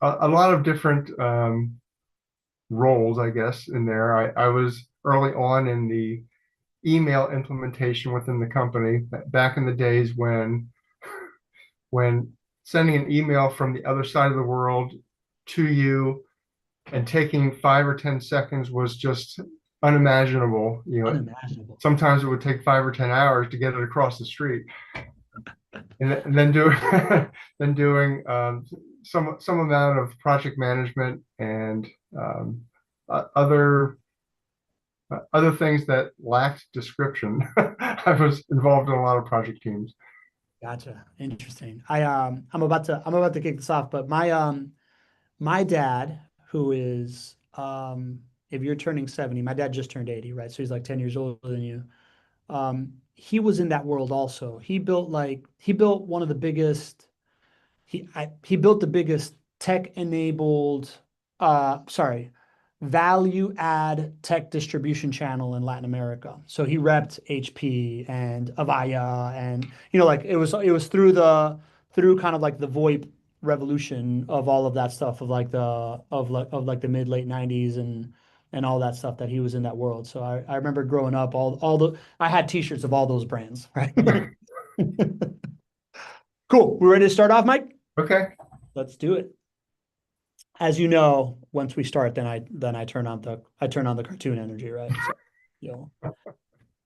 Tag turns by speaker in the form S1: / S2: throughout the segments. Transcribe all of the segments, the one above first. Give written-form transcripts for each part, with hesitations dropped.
S1: a lot of different roles, I guess, in there. I was early on in the email implementation within the company back in the days when sending an email from the other side of the world to you and taking 5 or 10 seconds was just unimaginable.
S2: Unimaginable.
S1: Sometimes it would take 5 or 10 hours to get it across the street, and then do then doing some amount of project management and um, other other things that lacked description. I was involved in a lot of project teams.
S2: Gotcha. Interesting. I'm about to kick this off, but my dad, who is if you're turning 70, my dad just turned 80, right? So he's like 10 years older than you. He was in that world also. He built one of the biggest he built the biggest tech enabled sorry, value add tech distribution channel in Latin America. So he repped HP and Avaya, and like it was through kind of like the VoIP revolution of all of that stuff of like the mid late 90s and all that stuff that he was in that world. So I remember growing up all the I had t-shirts of all those brands, right? Cool. We ready to start off, Mike?
S1: Okay.
S2: Let's do it. As you know, once we start, then I turn on the cartoon energy, right? So, you know,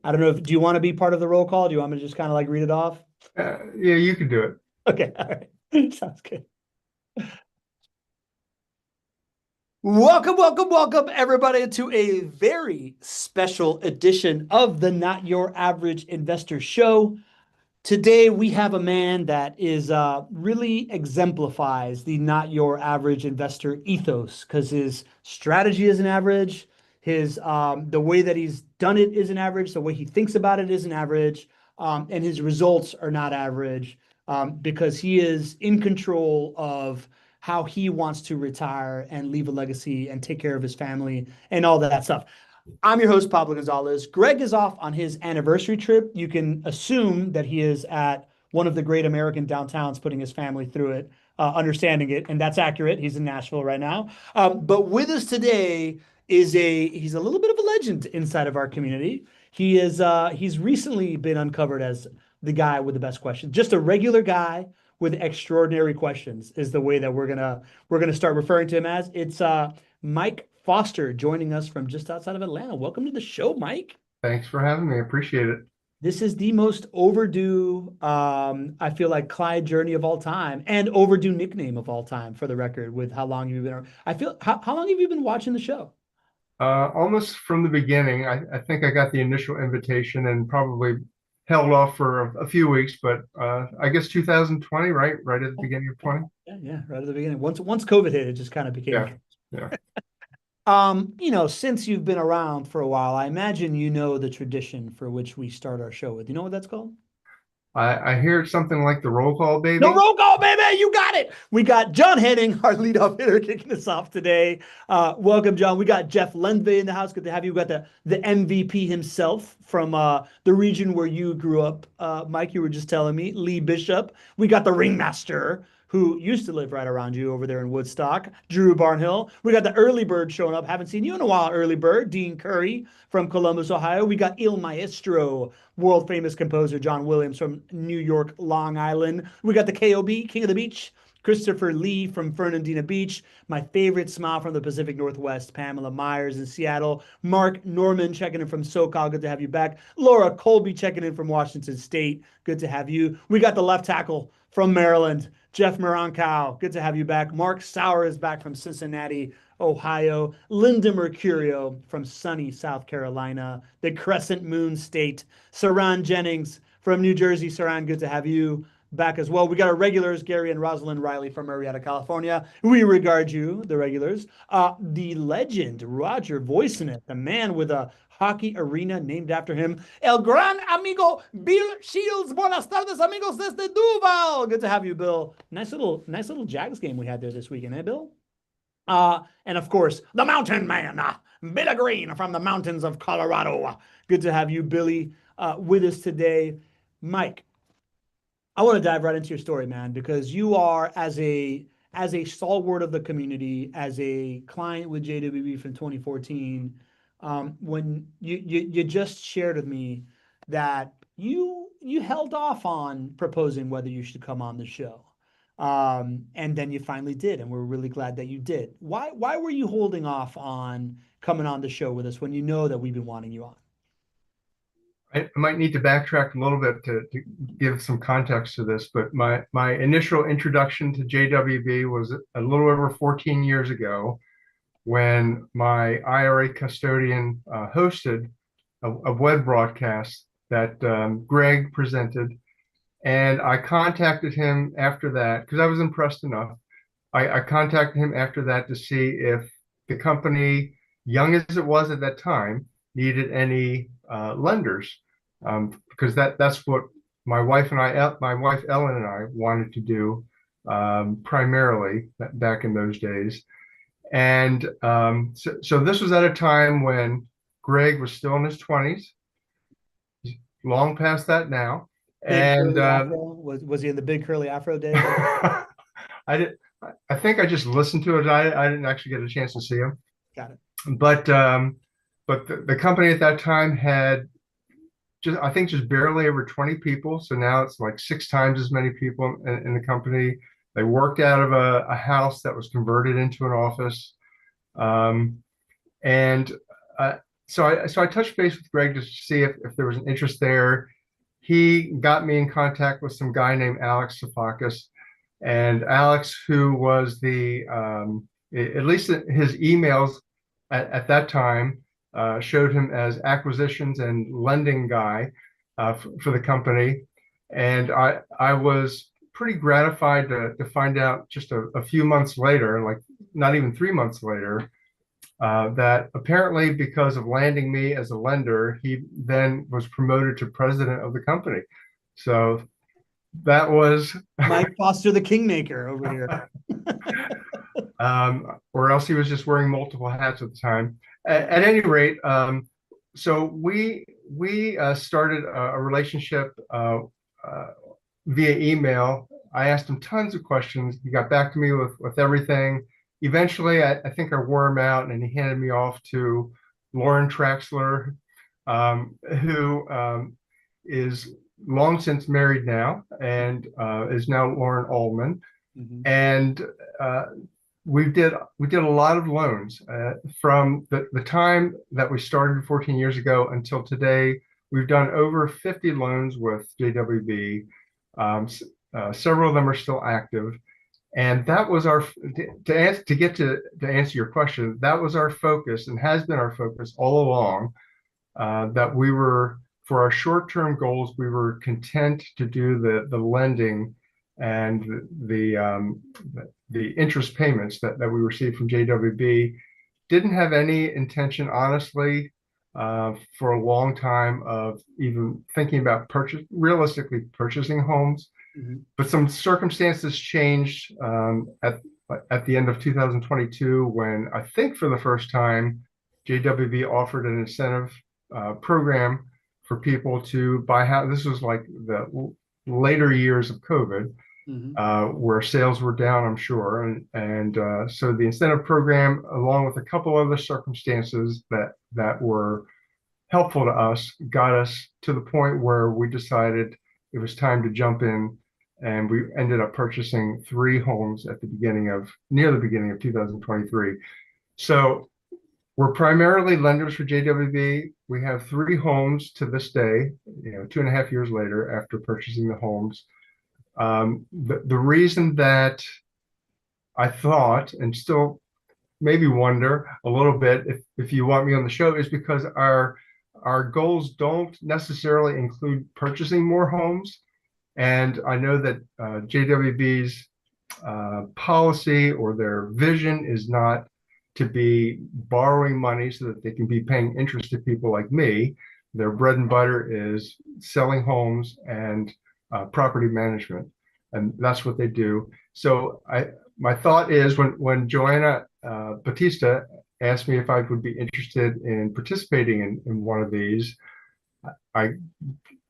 S2: I don't know if do you want to be part of the roll call? Do you want me to just kind of like read it off?
S1: Yeah, you can do it.
S2: Okay, all right. Sounds good. Welcome, welcome, welcome, everybody, to a very special edition of the Not Your Average Investor Show. Today we have a man that is really exemplifies the not your average investor ethos because his strategy isn't average, his the way that he's done it isn't average, the way he thinks about it isn't average, and his results are not average because he is in control of how he wants to retire and leave a legacy and take care of his family and all that stuff. I'm your host, Pablo Gonzalez. Greg is off on his anniversary trip. You can assume that he is at one of the great American downtowns, putting his family through it, understanding it, and that's accurate. He's in Nashville right now. But with us today is he's a little bit of a legend inside of our community. He's recently been uncovered as the guy with the best questions. Just a regular guy with extraordinary questions is the way that we're gonna start referring to him as. It's Mike Foster joining us from just outside of Atlanta. Welcome to the show, Mike.
S1: Thanks for having me. I appreciate it.
S2: This is the most overdue, I feel like, Clyde journey of all time and overdue nickname of all time, for the record, with how long you've been. How long have you been watching the show?
S1: Almost from the beginning, I think I got the initial invitation and probably held off for a few weeks, but I guess 2020, right? Right at the beginning of 20.
S2: Yeah, yeah, right at the beginning. Once COVID hit, it just kind of became.
S1: Yeah, yeah.
S2: Since you've been around for a while, I imagine you know the tradition for which we start our show with. You know what that's called?
S1: I hear something like the roll call,
S2: The
S1: baby.
S2: roll call, baby. You got it. We got John Henning, our leadoff hitter, kicking us off today. Welcome, John. We got Jeff Lendvey in the house. Good to have you. We got the MVP himself from the region where you grew up. Mike, you were just telling me, Lee Bishop. We got the ringmaster who used to live right around you over there in Woodstock, Drew Barnhill. We got the early bird showing up. Haven't seen you in a while, early bird. Dean Curry from Columbus, Ohio. We got Il Maestro, world famous composer John Williams from New York, Long Island. We got the KOB, King of the Beach, Christopher Lee from Fernandina Beach. My favorite smile from the Pacific Northwest, Pamela Myers in Seattle. Mark Norman checking in from SoCal. Good to have you back. Laura Colby checking in from Washington State. Good to have you. We got the left tackle from Maryland, Jeff Morancow. Good to have you back. Mark Sauer is back from Cincinnati, Ohio. Linda Mercurio from sunny South Carolina, the Crescent Moon State. Saran Jennings from New Jersey. Saran, good to have you back as well. We got our regulars, Gary and Rosalind Riley from Marietta, California. We regard you, the regulars. The legend, Roger Voisinit, the man with a hockey arena named after him. El gran amigo Bill Shields. Buenas tardes, amigos desde Duval. Good to have you, Bill. Nice little Jags game we had there this weekend, eh, Bill? And of course, the Mountain Man, Billy Green from the mountains of Colorado. Good to have you, Billy, with us today. Mike, I want to dive right into your story, man, because you are, as a stalwart of the community, as a client with JWB from 2014, when you just shared with me that you held off on proposing whether you should come on the show. And then you finally did, and we're really glad that you did. Why were you holding off on coming on the show with us when you know that we've been wanting you on?
S1: I might need to backtrack a little bit to give some context to this, but my initial introduction to JWB was a little over 14 years ago when my IRA custodian hosted a web broadcast that Greg presented. And I contacted him after that because I was impressed enough. I contacted him after that to see if the company, young as it was at that time, needed any lenders, because that's what my wife Ellen and I wanted to do primarily back in those days. And so this was at a time when Greg was still in his 20s, long past that now.
S2: Big curly afro? Was he in the big curly afro days?
S1: I think I just listened to it. I didn't actually get a chance to see him.
S2: Got it.
S1: But the company at that time had I think just barely over 20 people. So now it's like 6 times as many people in the company. They worked out of a house that was converted into an office. So I touched base with Greg just to see if there was an interest there. He got me in contact with some guy named Alex Sofakis, and Alex, who was at least his emails at that time showed him as acquisitions and lending guy for the company. And I was pretty gratified to find out just a few months later, like not even 3 months later, that apparently because of landing me as a lender, he then was promoted to president of the company. So that was
S2: Mike Foster, the kingmaker over here.
S1: Or else he was just wearing multiple hats at the time. At any rate, so we started a relationship via email. I asked him tons of questions. He got back to me with everything. Eventually, I think I wore him out, and he handed me off to Lauren Traxler, who is long since married now and is now Lauren Ullman. Mm-hmm. And we did a lot of loans from the time that we started 14 years ago until today. We've done over 50 loans with JWB. Several of them are still active. And that was to answer your question, that was our focus and has been our focus all along, that we were, for our short-term goals, we were content to do the lending and the interest payments that we received from JWB. Didn't have any intention, honestly, for a long time of even thinking about realistically purchasing homes. Mm-hmm. But some circumstances changed at the end of 2022 when I think for the first time JWB offered an incentive program for people to buy house. This was like the later years of COVID, mm-hmm. Where sales were down, I'm sure, and so the incentive program, along with a couple other circumstances that were helpful to us, got us to the point where we decided it was time to jump in. And we ended up purchasing 3 homes at near the beginning of 2023. So we're primarily lenders for JWB. We have 3 homes to this day, 2.5 years later after purchasing the homes. The reason that I thought, and still maybe wonder a little bit if you want me on the show, is because our goals don't necessarily include purchasing more homes. And I know that JWB's policy or their vision is not to be borrowing money so that they can be paying interest to people like me. Their bread and butter is selling homes and property management, and that's what they do. So my thought is when Joanna Batista asked me if I would be interested in participating in one of these, I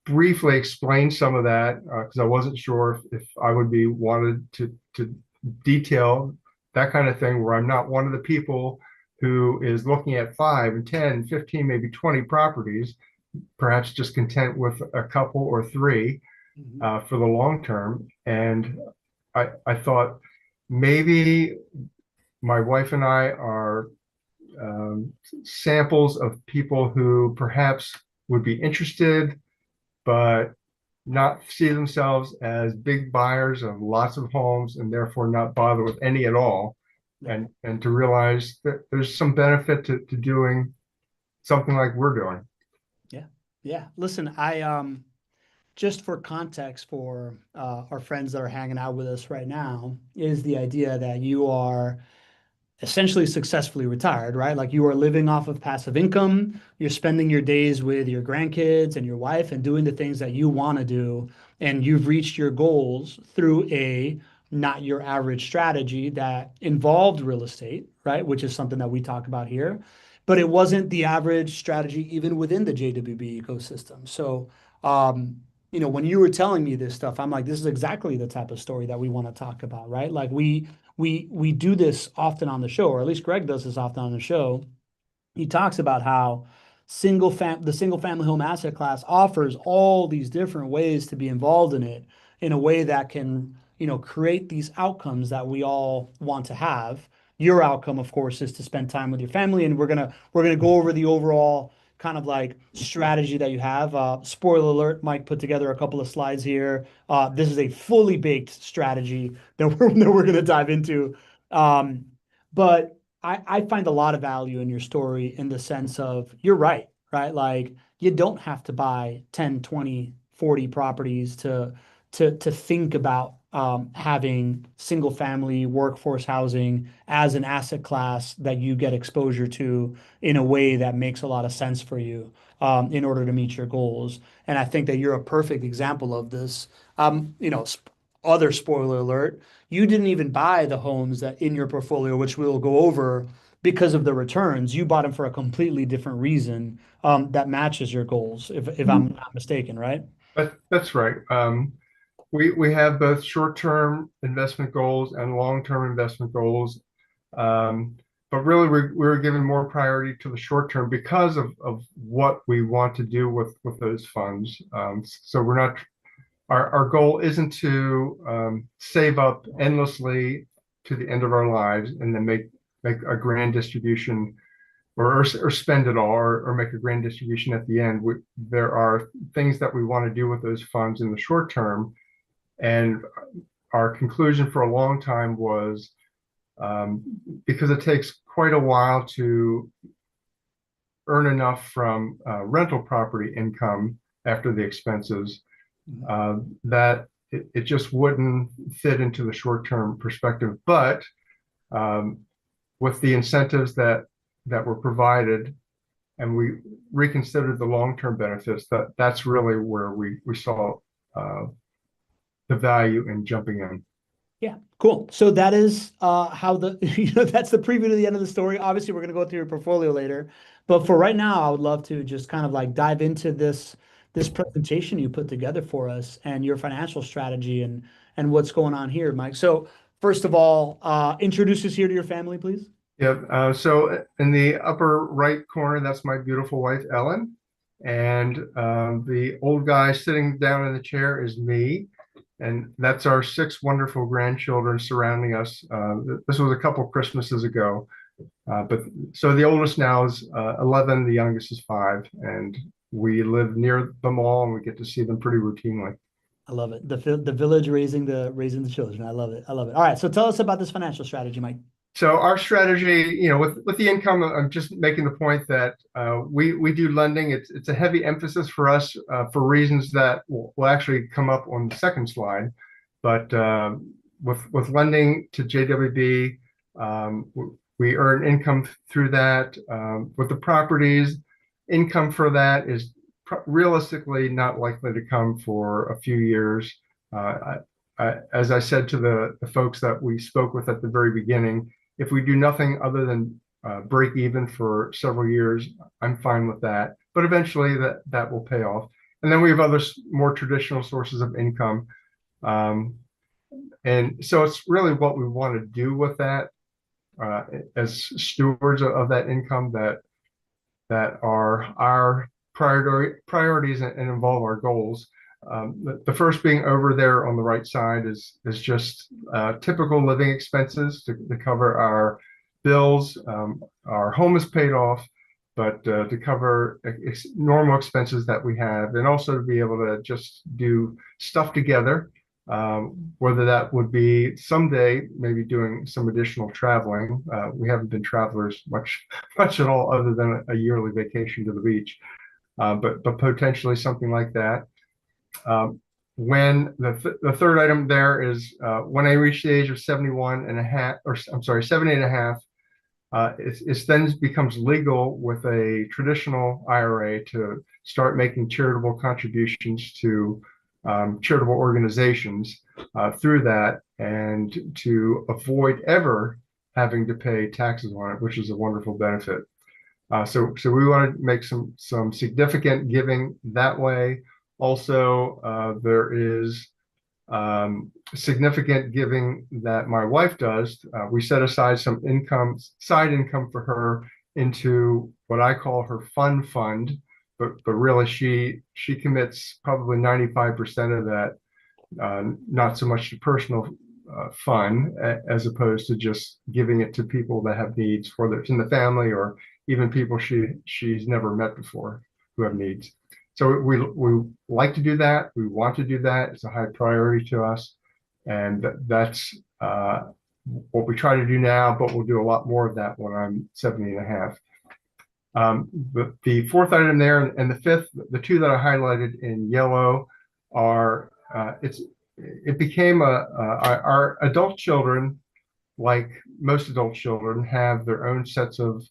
S1: briefly explained some of that because I wasn't sure if I would be wanted to detail, that kind of thing, where I'm not one of the people who is looking at 5 and 10, 15, maybe 20 properties, perhaps just content with a couple or three for the long term. And I thought maybe my wife and I are samples of people who perhaps would be interested, but not see themselves as big buyers of lots of homes and therefore not bother with any at all. And to realize that there's some benefit to doing something like we're doing.
S2: Yeah. Yeah. Listen, just for context for our friends that are hanging out with us right now, is the idea that you are essentially successfully retired, right? Like you are living off of passive income. You're spending your days with your grandkids and your wife and doing the things that you want to do. And you've reached your goals through a not your average strategy that involved real estate, right? Which is something that we talk about here. But it wasn't the average strategy even within the JWB ecosystem. So, when you were telling me this stuff, I'm like, this is exactly the type of story that we want to talk about, right? Like we do this often on the show, or at least Greg does this often on the show. He talks about how the single family home asset class offers all these different ways to be involved in it in a way that can, create these outcomes that we all want to have. Your outcome, of course, is to spend time with your family, and we're gonna go over the overall kind of like strategy that you have. Spoiler alert, Mike put together a couple of slides here. This is a fully baked strategy that we're going to dive into. But I find a lot of value in your story in the sense of you're right? Like you don't have to buy 10, 20, 40 properties to think about having single family workforce housing as an asset class that you get exposure to in a way that makes a lot of sense for you in order to meet your goals. And I think that you're a perfect example of this. Other spoiler alert, you didn't even buy the homes that in your portfolio, which we'll go over because of the returns. You bought them for a completely different reason that matches your goals, if I'm not mistaken, right?
S1: That's right. We have both short-term investment goals and long-term investment goals. But really, we're giving more priority to the short term because of what we want to do with those funds. So we're not, our goal isn't to save up endlessly to the end of our lives and then make a grand distribution or spend it all or make a grand distribution at the end. There are things that we want to do with those funds in the short term. And our conclusion for a long time was because it takes quite a while to earn enough from rental property income after the expenses that it just wouldn't fit into the short-term perspective. But with the incentives that were provided, and we reconsidered the long-term benefits, that's really where we saw the value in jumping in.
S2: Yeah, cool. So that is how that's the preview to the end of the story. Obviously, we're going to go through your portfolio later, but for right now, I would love to just kind of like dive into this presentation you put together for us and your financial strategy and what's going on here, Mike. So first of all, introduce us here to your family, please.
S1: Yep. So in the upper right corner, that's my beautiful wife, Ellen. And the old guy sitting down in the chair is me. And that's our 6 wonderful grandchildren surrounding us. This was a couple Christmases ago. But so the oldest now is 11, the youngest is 5. And we live near them all and we get to see them pretty routinely.
S2: I love it. The village raising the children. I love it. I love it. All right. So tell us about this financial strategy, Mike.
S1: So our strategy, with the income, I'm just making the point that we do lending. It's a heavy emphasis for us for reasons that will actually come up on the second slide. But with lending to JWB, we earn income through that. With the properties, income for that is realistically not likely to come for a few years. As I said to the folks that we spoke with at the very beginning, if we do nothing other than break even for several years, I'm fine with that. But eventually that will pay off. And then we have other more traditional sources of income. And so it's really what we want to do with that, as stewards of that income that are our priorities and involve our goals. The first being over there on the right side is just typical living expenses to cover our bills. Our home is paid off, but to cover normal expenses that we have, and also to be able to just do stuff together, whether that would be someday maybe doing some additional traveling. We haven't been travelers much at all, other than a yearly vacation to the beach, but potentially something like that. When the third item there is, when I reach the age of 71 and a half, or I'm sorry, 70 and a half, it then becomes legal with a traditional IRA to start making charitable contributions to charitable organizations through that, and to avoid ever having to pay taxes on it, which is a wonderful benefit. So we want to make some significant giving that way. Also, there is significant giving that my wife does. We set aside some side income for her into what I call her fun fund, but really she commits probably 95% of that, not so much to personal fun, as opposed to just giving it to people that have needs, whether it's in the family or even people she's never met before who have needs. So we like to do that. We want to do that. It's a high priority to us, and that's what we try to do now. But we'll do a lot more of that when I'm 70 and a half. The fourth item there and the fifth, the two that I highlighted in yellow, are it became our adult children, like most adult children, have their own sets of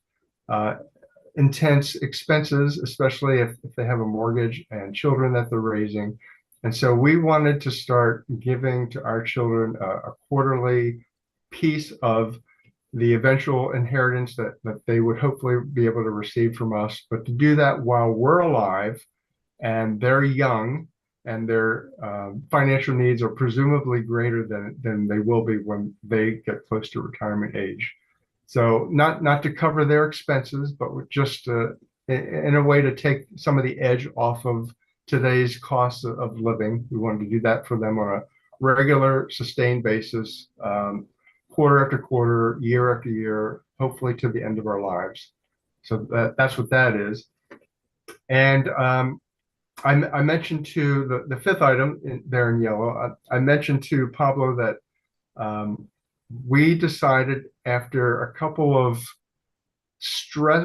S1: intense expenses, especially if they have a mortgage and children that they're raising. And so we wanted to start giving to our children a quarterly piece of the eventual inheritance that they would hopefully be able to receive from us, but to do that while we're alive and they're young, and their financial needs are presumably greater than they will be when they get close to retirement age. So not to cover their expenses, but just in a way to take some of the edge off of today's costs of living. We wanted to do that for them on a regular, sustained basis, quarter after quarter, year after year, hopefully to the end of our lives. So that's what that is. And I mentioned to the fifth item there in yellow, I mentioned to Pablo that we decided, after a couple of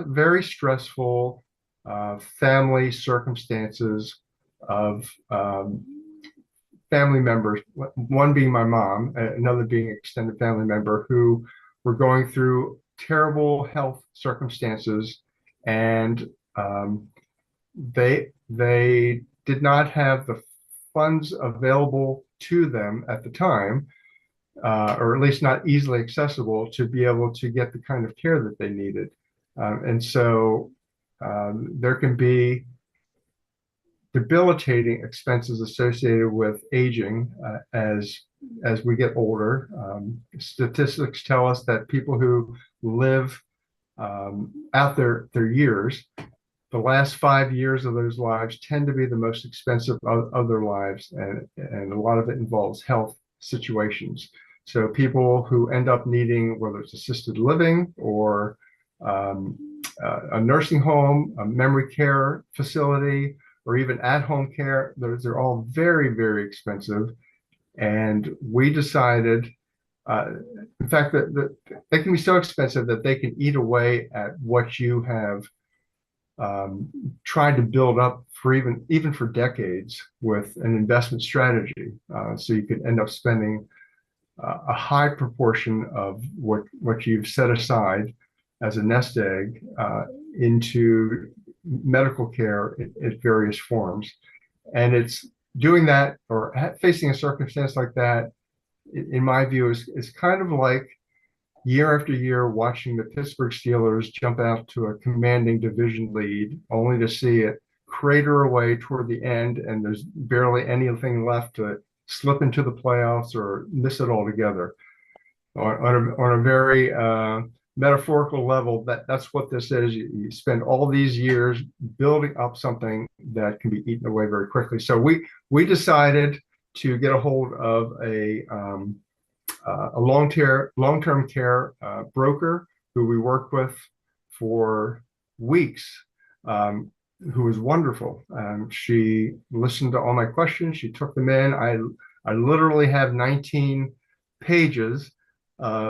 S1: very stressful family circumstances of family members, one being my mom, another being an extended family member, who were going through terrible health circumstances, and they did not have the funds available to them at the time, or at least not easily accessible, to be able to get the kind of care that they needed. And so there can be debilitating expenses associated with aging as we get older. Statistics tell us that people who live out their years, the last 5 years of those lives tend to be the most expensive of their lives, and a lot of it involves health situations. So people who end up needing, whether it's assisted living or a nursing home, a memory care facility, or even at-home care, they're all very, very expensive. And we decided, in fact, that they can be so expensive that they can eat away at what you have tried to build up for even for decades with an investment strategy. So you could end up spending a high proportion of what you've set aside as a nest egg into medical care in various forms. And it's doing that, or facing a circumstance like that, in my view, is kind of like year after year watching the Pittsburgh Steelers jump out to a commanding division lead, only to see it crater away toward the end, and there's barely anything left to slip into the playoffs or miss it altogether. On a very metaphorical level, that's what this is. You spend all these years building up something that can be eaten away very quickly. So we decided to get a hold of a long-term care broker who we worked with for weeks, who was wonderful. She listened to all my questions. She took them in. I literally have 19 pages,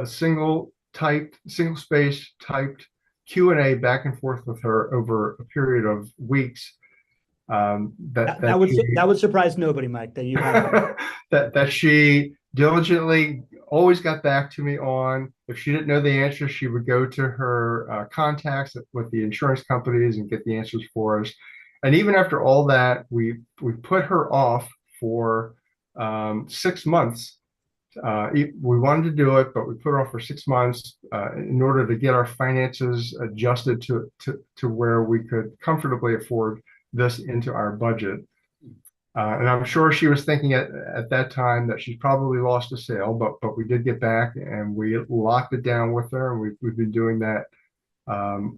S1: single space typed Q&A back and forth with her over a period of weeks.
S2: That would surprise nobody, Mike, that you have
S1: that she diligently always got back to me on. If she didn't know the answer, she would go to her contacts with the insurance companies and get the answers for us. And even after all that, we put her off for 6 months. We wanted to do it, but we put her off for 6 months in order to get our finances adjusted to where we could comfortably afford this into our budget. And I'm sure she was thinking at that time that she's probably lost a sale, but we did get back and we locked it down with her, and we've been doing that,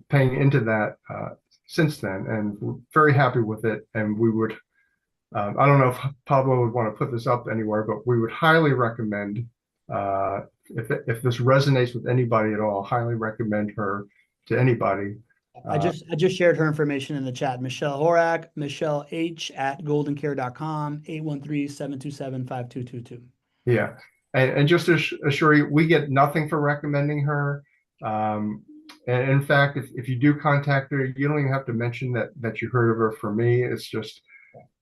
S1: paying into that since then, and we're very happy with it. And we would, I don't know if Pablo would want to put this up anywhere, but we would highly recommend, if this resonates with anybody at all, highly recommend her to anybody.
S2: I just shared her information in the chat. Michelle Horak, Michelle H at goldencare.com, 813-727-5222.
S1: Yeah. And just to assure you, we get nothing for recommending her. And in fact, if you do contact her, you don't even have to mention that you heard of her from me. It's just,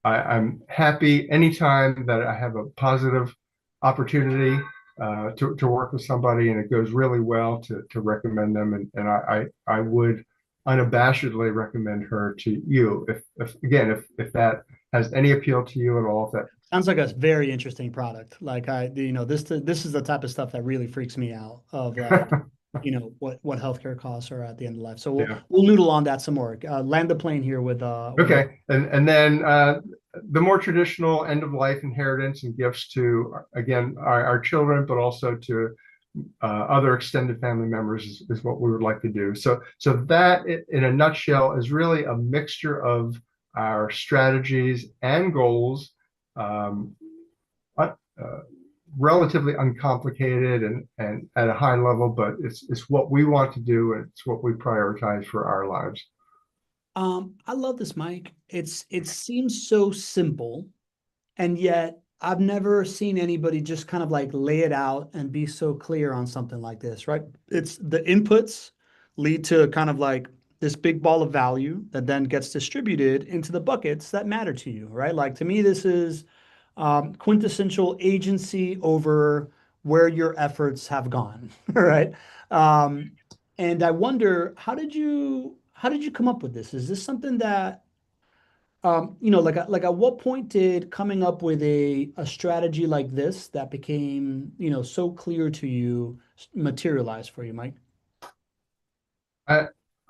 S1: I'm happy anytime that I have a positive opportunity to work with somebody and it goes really well to recommend them. And I would unabashedly recommend her to you if that has any appeal to you at all. If that
S2: sounds like a very interesting product. Like this is the type of stuff that really freaks me out of like, what healthcare costs are at the end of life. So we'll noodle on that some more. Land the plane here with
S1: okay. And then the more traditional end of life inheritance and gifts to, again, our children, but also to other extended family members is what we would like to do. So that in a nutshell is really a mixture of our strategies and goals, relatively uncomplicated and at a high level, but it's what we want to do and it's what we prioritize for our lives.
S2: I love this, Mike. It seems so simple, and yet I've never seen anybody just kind of like lay it out and be so clear on something like this, right? It's the inputs lead to kind of like this big ball of value that then gets distributed into the buckets that matter to you, right? Like to me, this is quintessential agency over where your efforts have gone, right? And I wonder, how did you come up with this? Is this something that like at what point did coming up with a strategy like this that became, so clear to you materialize for you, Mike?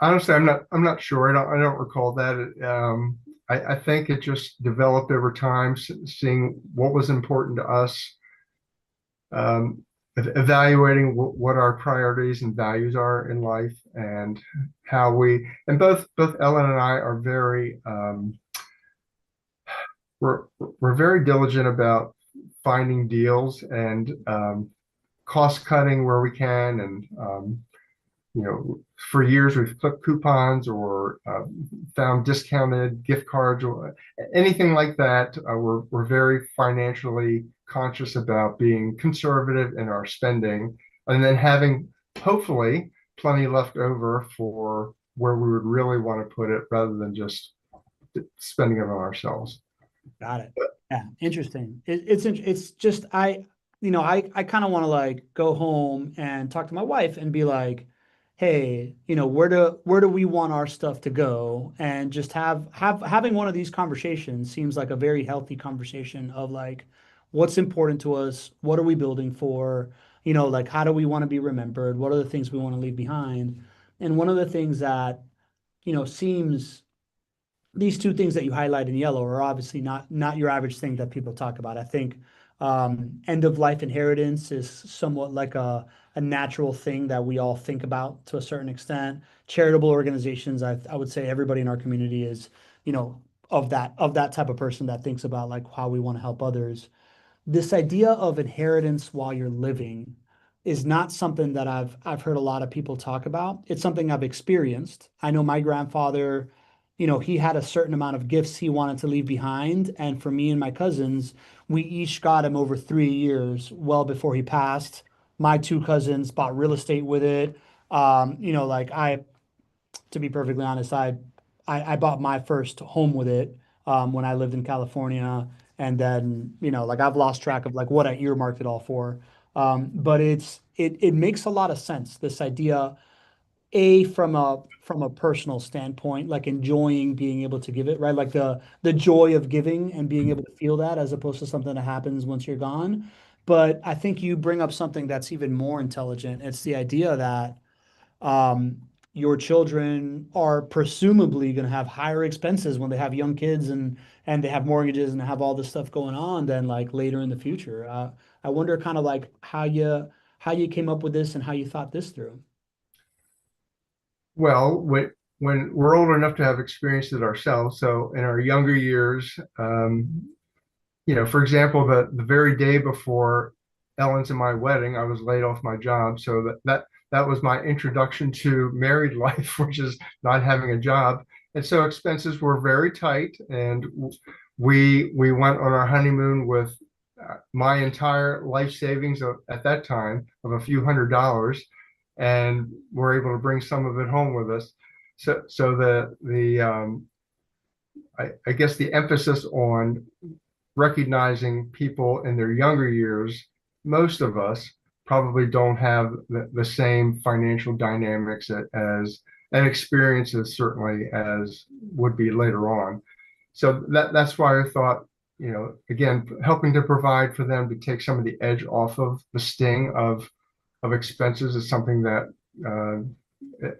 S1: Honestly, I'm not sure. I don't recall that. I think it just developed over time, seeing what was important to us, evaluating what our priorities and values are in life, and how both Ellen and I are very, we're very diligent about finding deals and cost cutting where we can, and for years we've clipped coupons or found discounted gift cards or anything like that. We're very financially conscious about being conservative in our spending, and then having hopefully plenty left over for where we would really want to put it, rather than just spending it on ourselves.
S2: Got it. Yeah, interesting. It's just I kind of want to like go home and talk to my wife and be like, hey, where do we want our stuff to go? And just having one of these conversations seems like a very healthy conversation of like, what's important to us? What are we building for? Like, how do we want to be remembered? What are the things we want to leave behind? And one of the things that, seems, these two things that you highlight in yellow are obviously not your average thing that people talk about. I think End of life inheritance is somewhat like a natural thing that we all think about to a certain extent. Charitable organizations, I would say everybody in our community is, you know, of that type of person that thinks about like how we want to help others. This idea of inheritance while you're living is not something that I've heard a lot of people talk about. It's something I've experienced. I know my grandfather, you know, he had a certain amount of gifts he wanted to leave behind, and for me and my cousins, we each got him over 3 years, well before he passed. My two cousins bought real estate with it. You know, like to be perfectly honest, I bought my first home with it when I lived in California, and then you know, like I've lost track of like what I earmarked it all for. But it makes a lot of sense. This idea, from a personal standpoint, like enjoying being able to give it, right? Like the joy of giving and being able to feel that, as opposed to something that happens once you're gone. But I think you bring up something that's even more intelligent. It's the idea that um, your children are presumably going to have higher expenses when they have young kids and they have mortgages and have all this stuff going on than like later in the future. I wonder kind of like how you came up with this and how you thought this through.
S1: Well, when we're old enough to have experienced it ourselves, so in our younger years, for example, the very day before Ellen's and my wedding, I was laid off my job. So that was my introduction to married life, which is not having a job. And so expenses were very tight, and we went on our honeymoon with my entire life savings at that time of a few $100s, and we're able to bring some of it home with us. So I guess the emphasis on recognizing people in their younger years, most of us probably don't have the same financial dynamics as and experiences certainly as would be later on. So that's why I thought, again, helping to provide for them to take some of the edge off of the sting of expenses is something that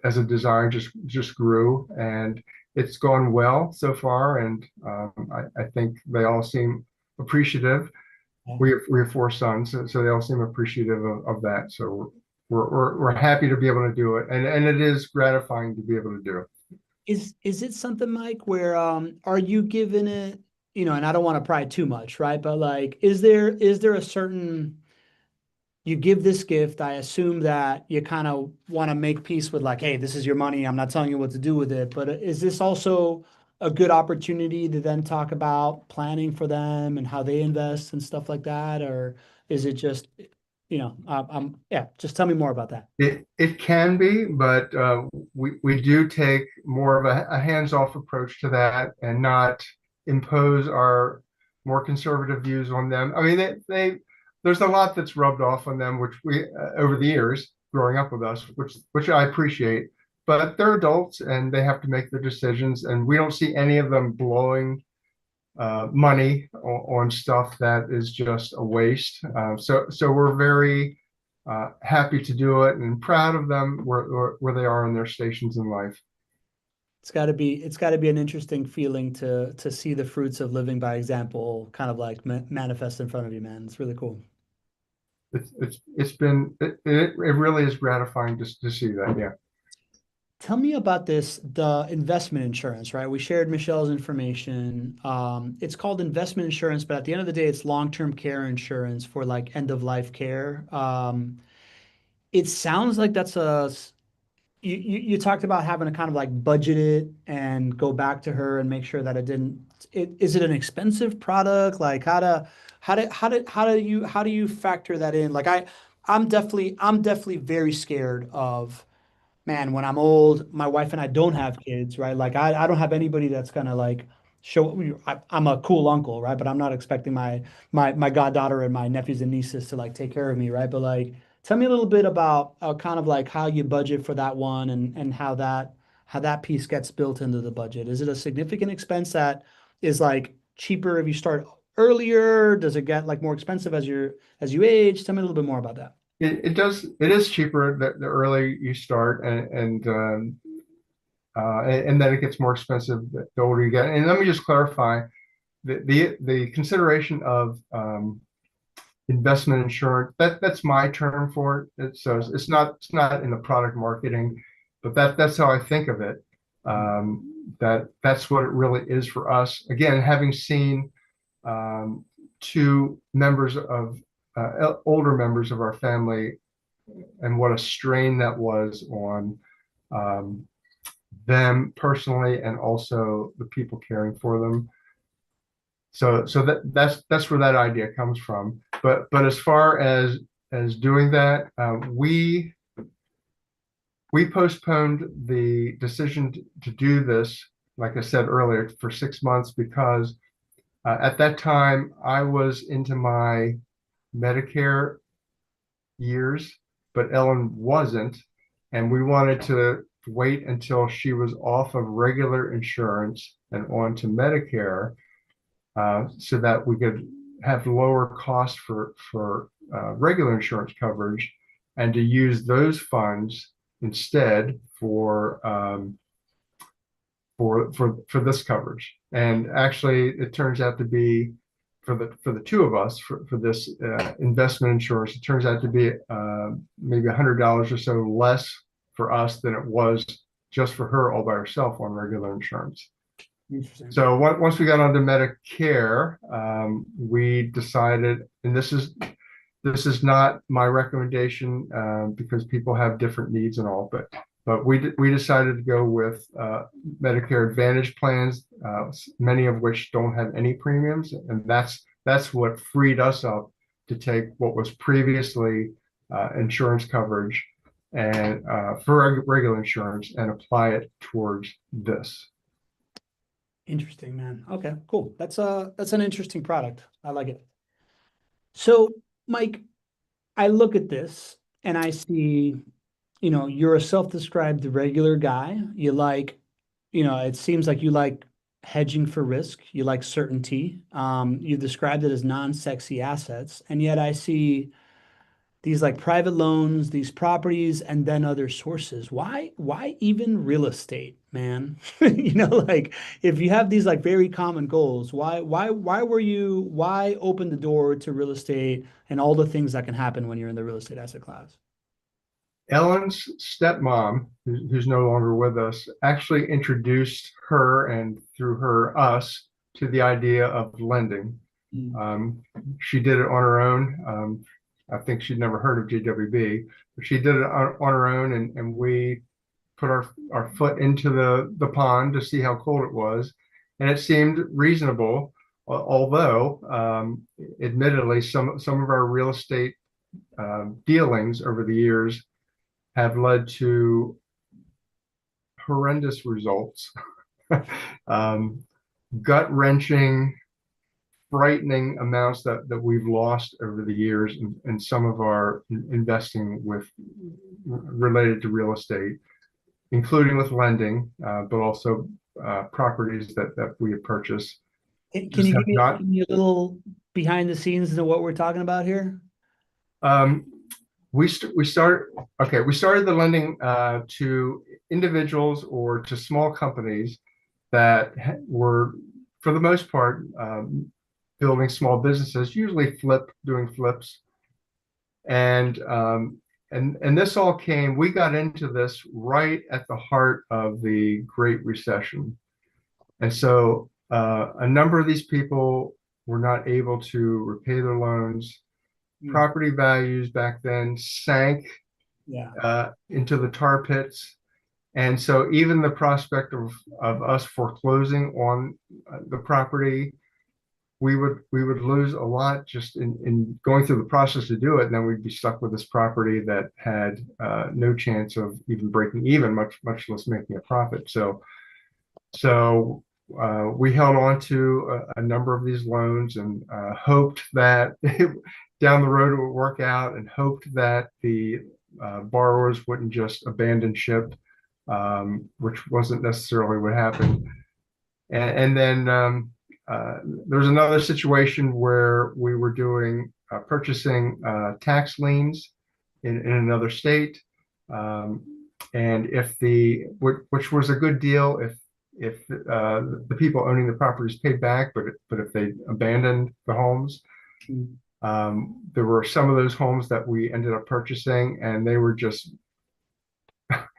S1: as a desire just grew, and it's gone well so far. And I think they all seem appreciative.
S2: Yeah.
S1: We have four sons, so they all seem appreciative of that. So we're happy to be able to do it, and it is gratifying to be able to do it.
S2: Is it something, Mike, where are you giving it, you know, and I don't want to pry too much, right? But like, is there a certain you give this gift, I assume that you kind of want to make peace with like, hey, this is your money. I'm not telling you what to do with it. But is this also a good opportunity to then talk about planning for them and how they invest and stuff like that? Or is it just, you know, yeah, just tell me more about that.
S1: It can be, but we do take more of a hands-off approach to that and not impose our more conservative views on them. I mean, they there's a lot that's rubbed off on them, which we over the years growing up with us, which I appreciate. But they're adults and they have to make their decisions, and we don't see any of them blowing money on stuff that is just a waste. So we're very happy to do it and proud of them where they are in their stations in life.
S2: It's got to be an interesting feeling to see the fruits of living by example kind of like manifest in front of you, man. It's really cool.
S1: It really is gratifying to see that. Yeah.
S2: Tell me about this, the investment insurance, right? We shared Michelle's information. It's called investment insurance, but at the end of the day, it's long-term care insurance for like end of life care. It sounds like that's you talked about having to kind of like budget it and go back to her and make sure that is it an expensive product? Like how do you factor that in? Like I'm definitely very scared of, man, when I'm old, my wife and I don't have kids, right? Like I don't have anybody that's gonna like I'm a cool uncle, right? But I'm not expecting my goddaughter and my nephews and nieces to like take care of me, right? But like tell me a little bit about kind of like how you budget for that one and how that piece gets built into the budget. Is it a significant expense that is like cheaper if you start earlier? Does it get like more expensive as you age? Tell me a little bit more about that.
S1: It does. It is cheaper the earlier you start, and then it gets more expensive the older you get. And let me just clarify the consideration of investment insurance. That's my term for it. It's not in the product marketing, but that's how I think of it. That's what it really is for us. Again, having seen two members of older members of our family, and what a strain that was on them personally, and also the people caring for them. So that's where that idea comes from. But as far as doing that, we postponed the decision to do this, like I said earlier, for 6 months, because at that time I was into my Medicare years, but Ellen wasn't, and we wanted to wait until she was off of regular insurance and onto Medicare, so that we could have lower costs for regular insurance coverage, and to use those funds instead for this coverage. And actually, it turns out to be, for the two of us, for this investment insurance, it turns out to be maybe $100 or so less for us than it was just for her all by herself on regular insurance.
S2: Interesting.
S1: So once we got onto Medicare, we decided, and this is not my recommendation, because people have different needs and all, but we decided to go with Medicare Advantage plans, many of which don't have any premiums, and that's what freed us up to take what was previously insurance coverage and for regular insurance, and apply it towards this.
S2: Interesting, man. Okay, cool. That's an interesting product. I like it. So, Mike, I look at this and I see, you're a self-described regular guy. You like, it seems like you like hedging for risk. You like certainty. You described it as non-sexy assets, and yet I see these like private loans, these properties, and then other sources. Why even real estate, man? Like if you have these like very common goals, why open the door to real estate and all the things that can happen when you're in the real estate asset class?
S1: Ellen's stepmom, who's no longer with us, actually introduced her, and through her us, to the idea of lending. She did it on her own. I think she'd never heard of JWB, but she did it on her own, and we put our foot into the pond to see how cold it was, and it seemed reasonable. Although, admittedly, some of our real estate dealings over the years have led to horrendous results, gut-wrenching, frightening amounts that we've lost over the years in some of our investing related to real estate, including with lending, but also properties that we have purchased.
S2: Can you give me a little behind the scenes into what we're talking about here?
S1: We started the lending to individuals or to small companies that were, for the most part, building small businesses, usually doing flips. And this all came, we got into this right at the heart of the Great Recession. And so a number of these people were not able to repay their loans. Property values back then sank into the tar pits. And so even the prospect of us foreclosing on the property, we would lose a lot just in going through the process to do it, and then we'd be stuck with this property that had no chance of even breaking even, much less making a profit. So we held on to a number of these loans, and hoped that down the road it would work out, and hoped that the borrowers wouldn't just abandon ship, which wasn't necessarily what happened. And then there's another situation where we were purchasing tax liens in another state, and which was a good deal if the people owning the properties paid back, but if they abandoned the homes. There were some of those homes that we ended up purchasing, and they were just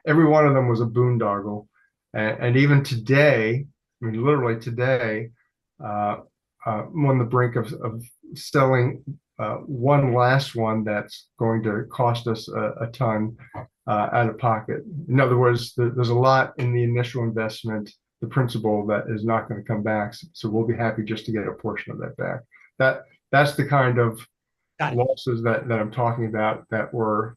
S1: every one of them was a boondoggle. And even today, I mean, literally today, uh, I'm on the brink of selling one last one that's going to cost us a ton out of pocket. In other words, there's a lot in the initial investment, the principal that is not going to come back. So we'll be happy just to get a portion of that back. That that's the kind of
S2: Got it.
S1: losses that I'm talking about that were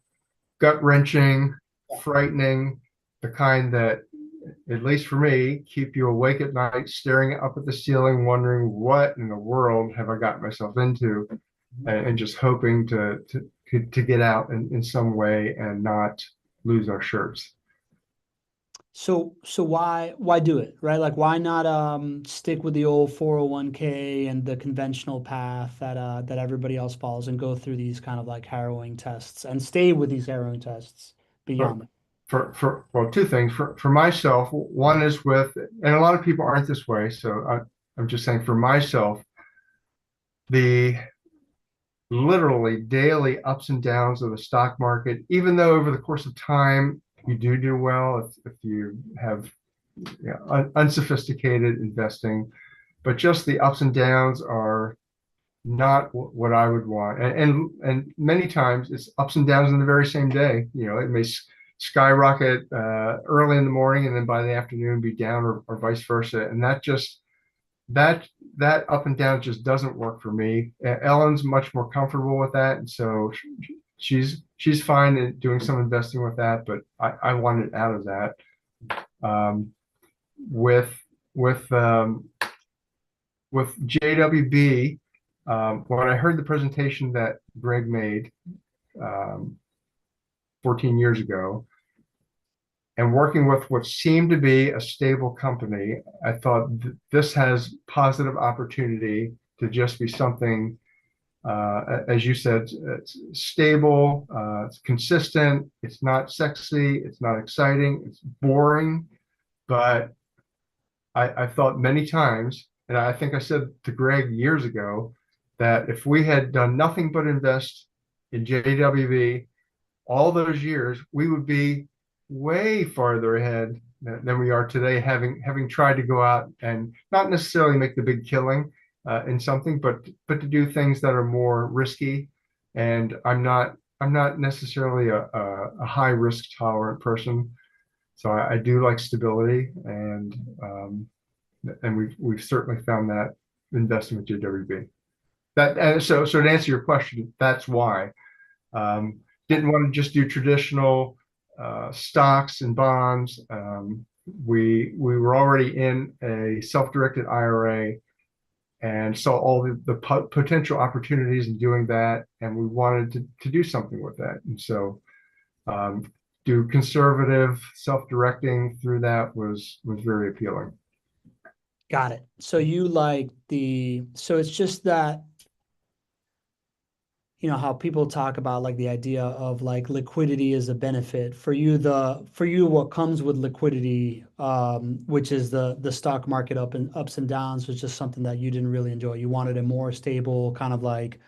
S1: gut wrenching, frightening, the kind that, at least for me, keep you awake at night, staring up at the ceiling, wondering what in the world have I got myself into, and just hoping to get out in some way and not lose our shirts.
S2: So why do it, right? Like why not stick with the old 401k and the conventional path that everybody else follows and go through these kind of like harrowing tests and stay with these harrowing tests
S1: For,
S2: beyond that?
S1: for well, two things. For myself, one is with, and a lot of people aren't this way, so I'm just saying for myself, the literally daily ups and downs of the stock market, even though over the course of time you do well if you have, you know, unsophisticated investing, but just the ups and downs are not what I would want. And many times it's ups and downs in the very same day. You know, it may skyrocket early in the morning and then by the afternoon be down, or vice versa. And that just that that up and down just doesn't work for me. Ellen's much more comfortable with that, and so she's fine in doing some investing with that. But I wanted out of that. Um, with with um, with JWB, when I heard the presentation that Greg made um, 14 years ago, and working with what seemed to be a stable company, I thought this has positive opportunity to just be something, as you said, it's stable, it's consistent, it's not sexy, it's not exciting, it's boring. But I thought many times, and I think I said to Greg years ago, that if we had done nothing but invest in JWB all those years, we would be way farther ahead than we are today, having tried to go out and not necessarily make the big killing in something, but to do things that are more risky. And I'm not necessarily a high risk tolerant person, so I do like stability, and we've certainly found that investing with JWB. That and so to answer your question, that's why. Um, didn't want to just do traditional stocks and bonds. We were already in a self-directed IRA and saw all the potential opportunities in doing that, and we wanted to do something with that. And so do conservative self-directing through that was very appealing.
S2: Got it. So you like so it's just that, you know, how people talk about like the idea of like liquidity is a benefit for you. For you, what comes with liquidity, which is the stock market ups and downs, was just something that you didn't really enjoy. You wanted a more stable kind of like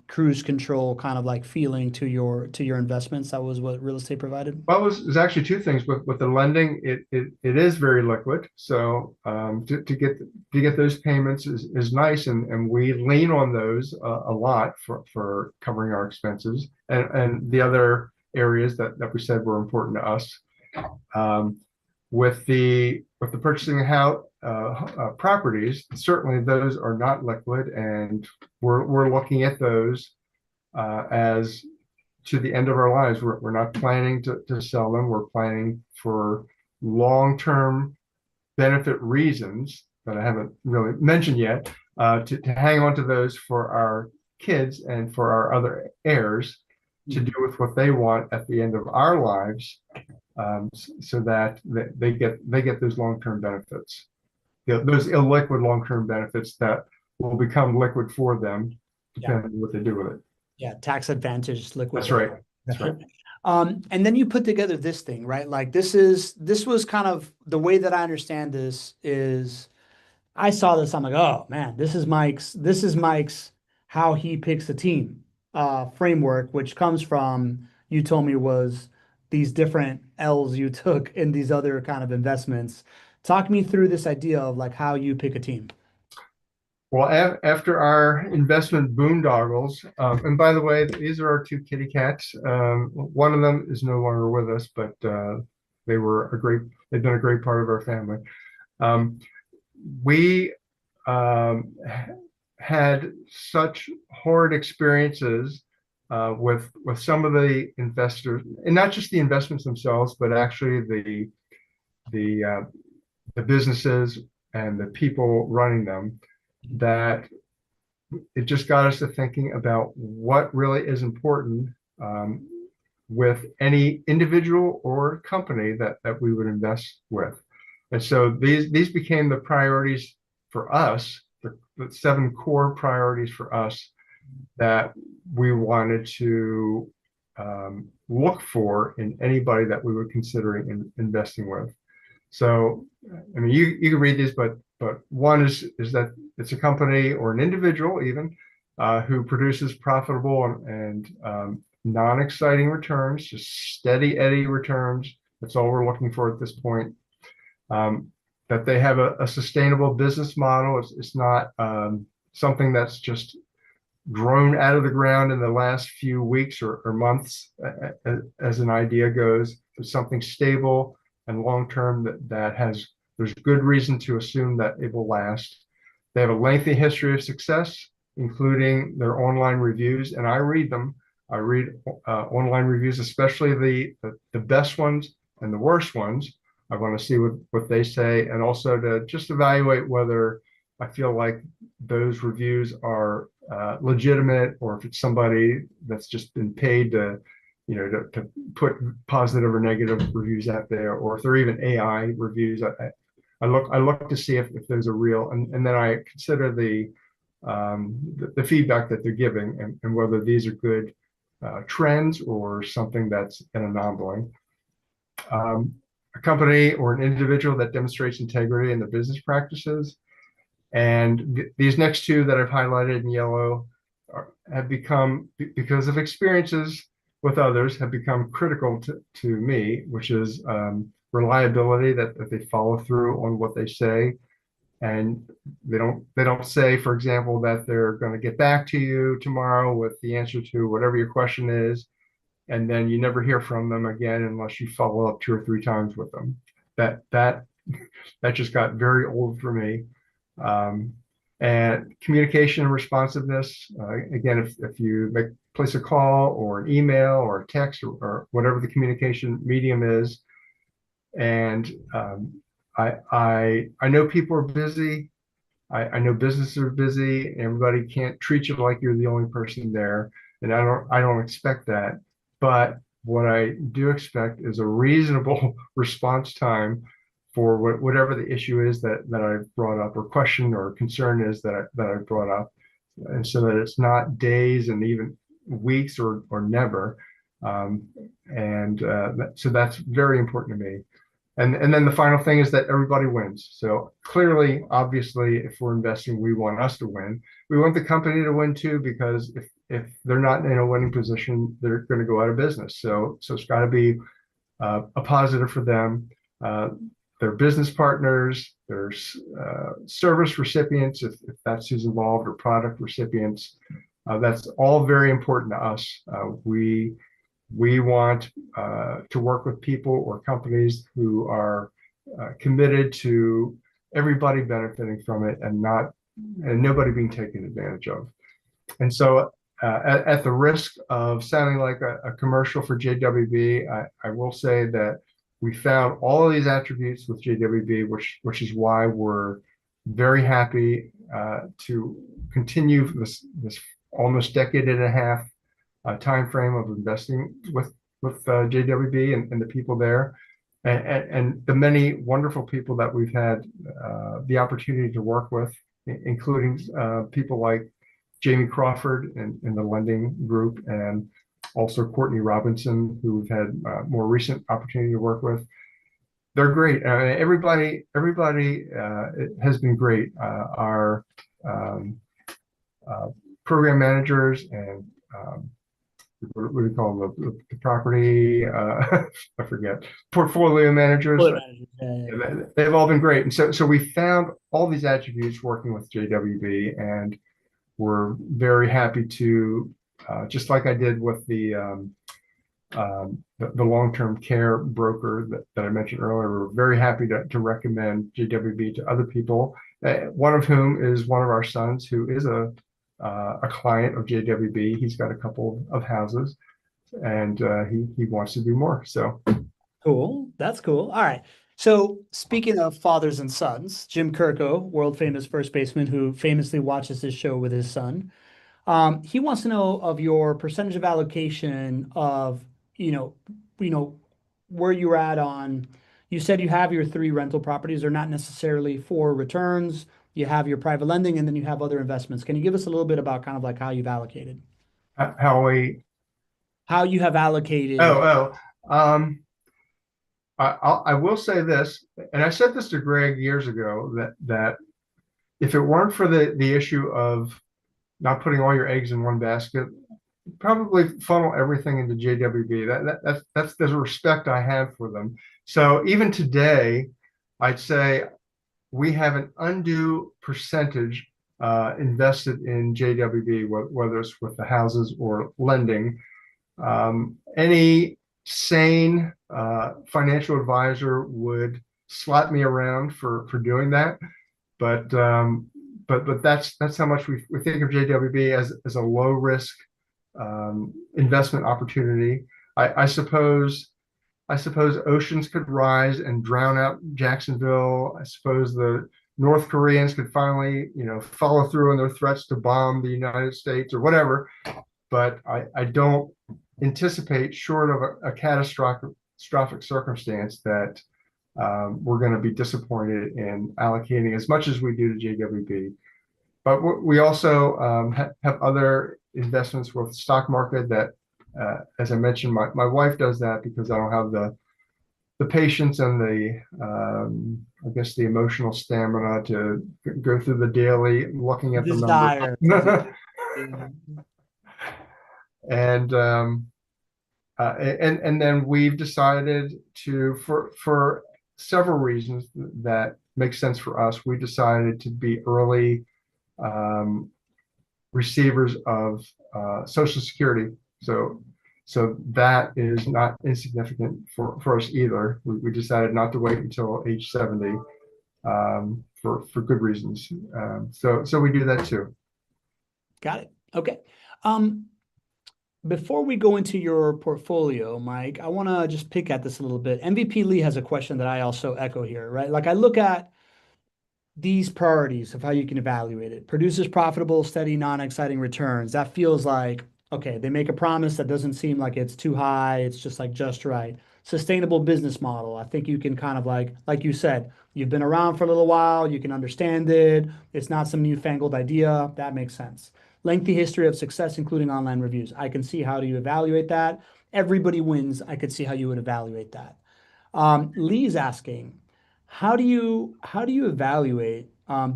S2: cruise control kind of like feeling to your investments. That was what real estate provided.
S1: Well, there's actually two things with the lending. It is very liquid, so to get those payments is nice, and we lean on those a lot for covering our expenses and the other areas that we said were important to us. Um, with the purchasing of house properties, certainly those are not liquid, and we're looking at those as to the end of our lives. We're not planning to sell them. We're planning for long-term benefit reasons that I haven't really mentioned yet, to hang on to those for our kids and for our other heirs to do with what they want at the end of our lives, so that they get those long-term benefits, those illiquid long-term benefits that will become liquid for them,
S2: Yeah.
S1: depending on what they do with it.
S2: Yeah, tax advantage liquid.
S1: That's right. That's right.
S2: And then you put together this thing, right? Like this was kind of the way that I understand this is I saw this, I'm like, oh man, this is Mike's how he picks a team framework, which comes from, you told me, was these different L's you took in these other kind of investments. Talk me through this idea of like how you pick a team.
S1: Well, after our investment boondoggles, and by the way, these are our two kitty cats. One of them is no longer with us, but they've been a great part of our family. Um, we had such horrid experiences with some of the investors, and not just the investments themselves, but actually the uh, the businesses and the people running them, that it just got us to thinking about what really is important um, with any individual or company that we would invest with. And so these became the priorities for us, the seven core priorities for us that we wanted to look for in anybody that we were considering investing with. So, I mean, you can read these, but one is that it's a company or an individual even who produces profitable and non-exciting returns, just steady eddy returns. That's all we're looking for at this point. That they have a sustainable business model. It's not something that's just grown out of the ground in the last few weeks or months, as an idea goes. It's something stable and long-term that has, there's good reason to assume that it will last. They have a lengthy history of success, including their online reviews, and I read them. I read online reviews, especially the best ones and the worst ones. I want to see what they say, and also to just evaluate whether I feel like those reviews are legitimate, or if it's somebody that's just been paid to, to put positive or negative reviews out there, or if they're even AI reviews. I look to see if those are real, and then I consider the feedback that they're giving, and whether these are good trends or something that's an anomaly. A company or an individual that demonstrates integrity in their business practices. And these next two that I've highlighted in yellow have become, because of experiences with others, have become critical to me, which is reliability, that they follow through on what they say. And they don't say, for example, that they're going to get back to you tomorrow with the answer to whatever your question is, and then you never hear from them again unless you follow up 2 or 3 times with them. That just got very old for me. And communication and responsiveness. Again, if you place a call or an email or a text or whatever the communication medium is, and I know people are busy. I know businesses are busy. Everybody can't treat you like you're the only person there, and I don't expect that. But what I do expect is a reasonable response time for whatever the issue is that I've brought up, or question or concern is that I've brought up, and so that it's not days and even weeks or never. So that's very important to me. And then the final thing is that everybody wins. So clearly, obviously, if we're investing, we want us to win. We want the company to win too, because if they're not in a winning position, they're going to go out of business. So it's got to be a positive for them. Their business partners, their service recipients, if that's who's involved, or product recipients. That's all very important to us. We want to work with people or companies who are committed to everybody benefiting from it, and nobody being taken advantage of. And so, at the risk of sounding like a commercial for JWB, I will say that we found all of these attributes with JWB, which is why we're very happy to continue this almost decade and a half time frame of investing with JWB and the people there, and the many wonderful people that we've had the opportunity to work with, including people like Jamie Crawford in the lending group, and also Courtney Robinson, who we've had more recent opportunity to work with. They're great. Everybody has been great. Our program managers and what do you call them? The property, I forget, portfolio managers.
S2: Bullet managers, yeah.
S1: They've all been great. And so we found all these attributes working with JWB, and we're very happy to, just like I did with the long-term care broker that I mentioned earlier, we're very happy to recommend JWB to other people, one of whom is one of our sons who is a client of JWB. He's got a couple of houses, and he wants to do more. So
S2: Cool. That's cool. All right. So speaking of fathers and sons, Jim Kirko, world famous first baseman who famously watches this show with his son, he wants to know of your percentage of allocation of, where you're at on, you said you have your 3 rental properties. They're not necessarily for returns. You have your private lending and then you have other investments. Can you give us a little bit about kind of like how you've allocated? How you have allocated?
S1: I will say this, and I said this to Greg years ago, that if it weren't for the issue of not putting all your eggs in one basket, probably funnel everything into JWB. That's the respect I have for them. So even today, I'd say we have an undue percentage invested in JWB, whether it's with the houses or lending. Any sane financial advisor would slap me around for doing that, but that's how much we think of JWB as a low risk investment opportunity. I suppose oceans could rise and drown out Jacksonville. I suppose the North Koreans could finally, follow through on their threats to bomb the United States or whatever. But I don't anticipate, short of a catastrophic circumstance, that we're going to be disappointed in allocating as much as we do to JWB. But we also have other investments with the stock market that, as I mentioned, my wife does that because I don't have the patience and I guess the emotional stamina to go through the daily looking at the numbers. And then we've decided to, for several reasons that make sense for us, we decided to be early receivers of Social Security. So that is not insignificant for us either. We decided not to wait until age 70 for good reasons. So we do that too.
S2: Got it. Okay. Before we go into your portfolio, Mike, I want to just pick at this a little bit. MVP Lee has a question that I also echo here, right? Like I look at these priorities of how you can evaluate it. Produces profitable, steady, non-exciting returns. That feels like, okay, they make a promise that doesn't seem like it's too high. It's just like just right. Sustainable business model. I think you can kind of like you said, you've been around for a little while. You can understand it. It's not some newfangled idea. That makes sense. Lengthy history of success, including online reviews. I can see how do you evaluate that. Everybody wins. I could see how you would evaluate that. Lee's asking, how do you evaluate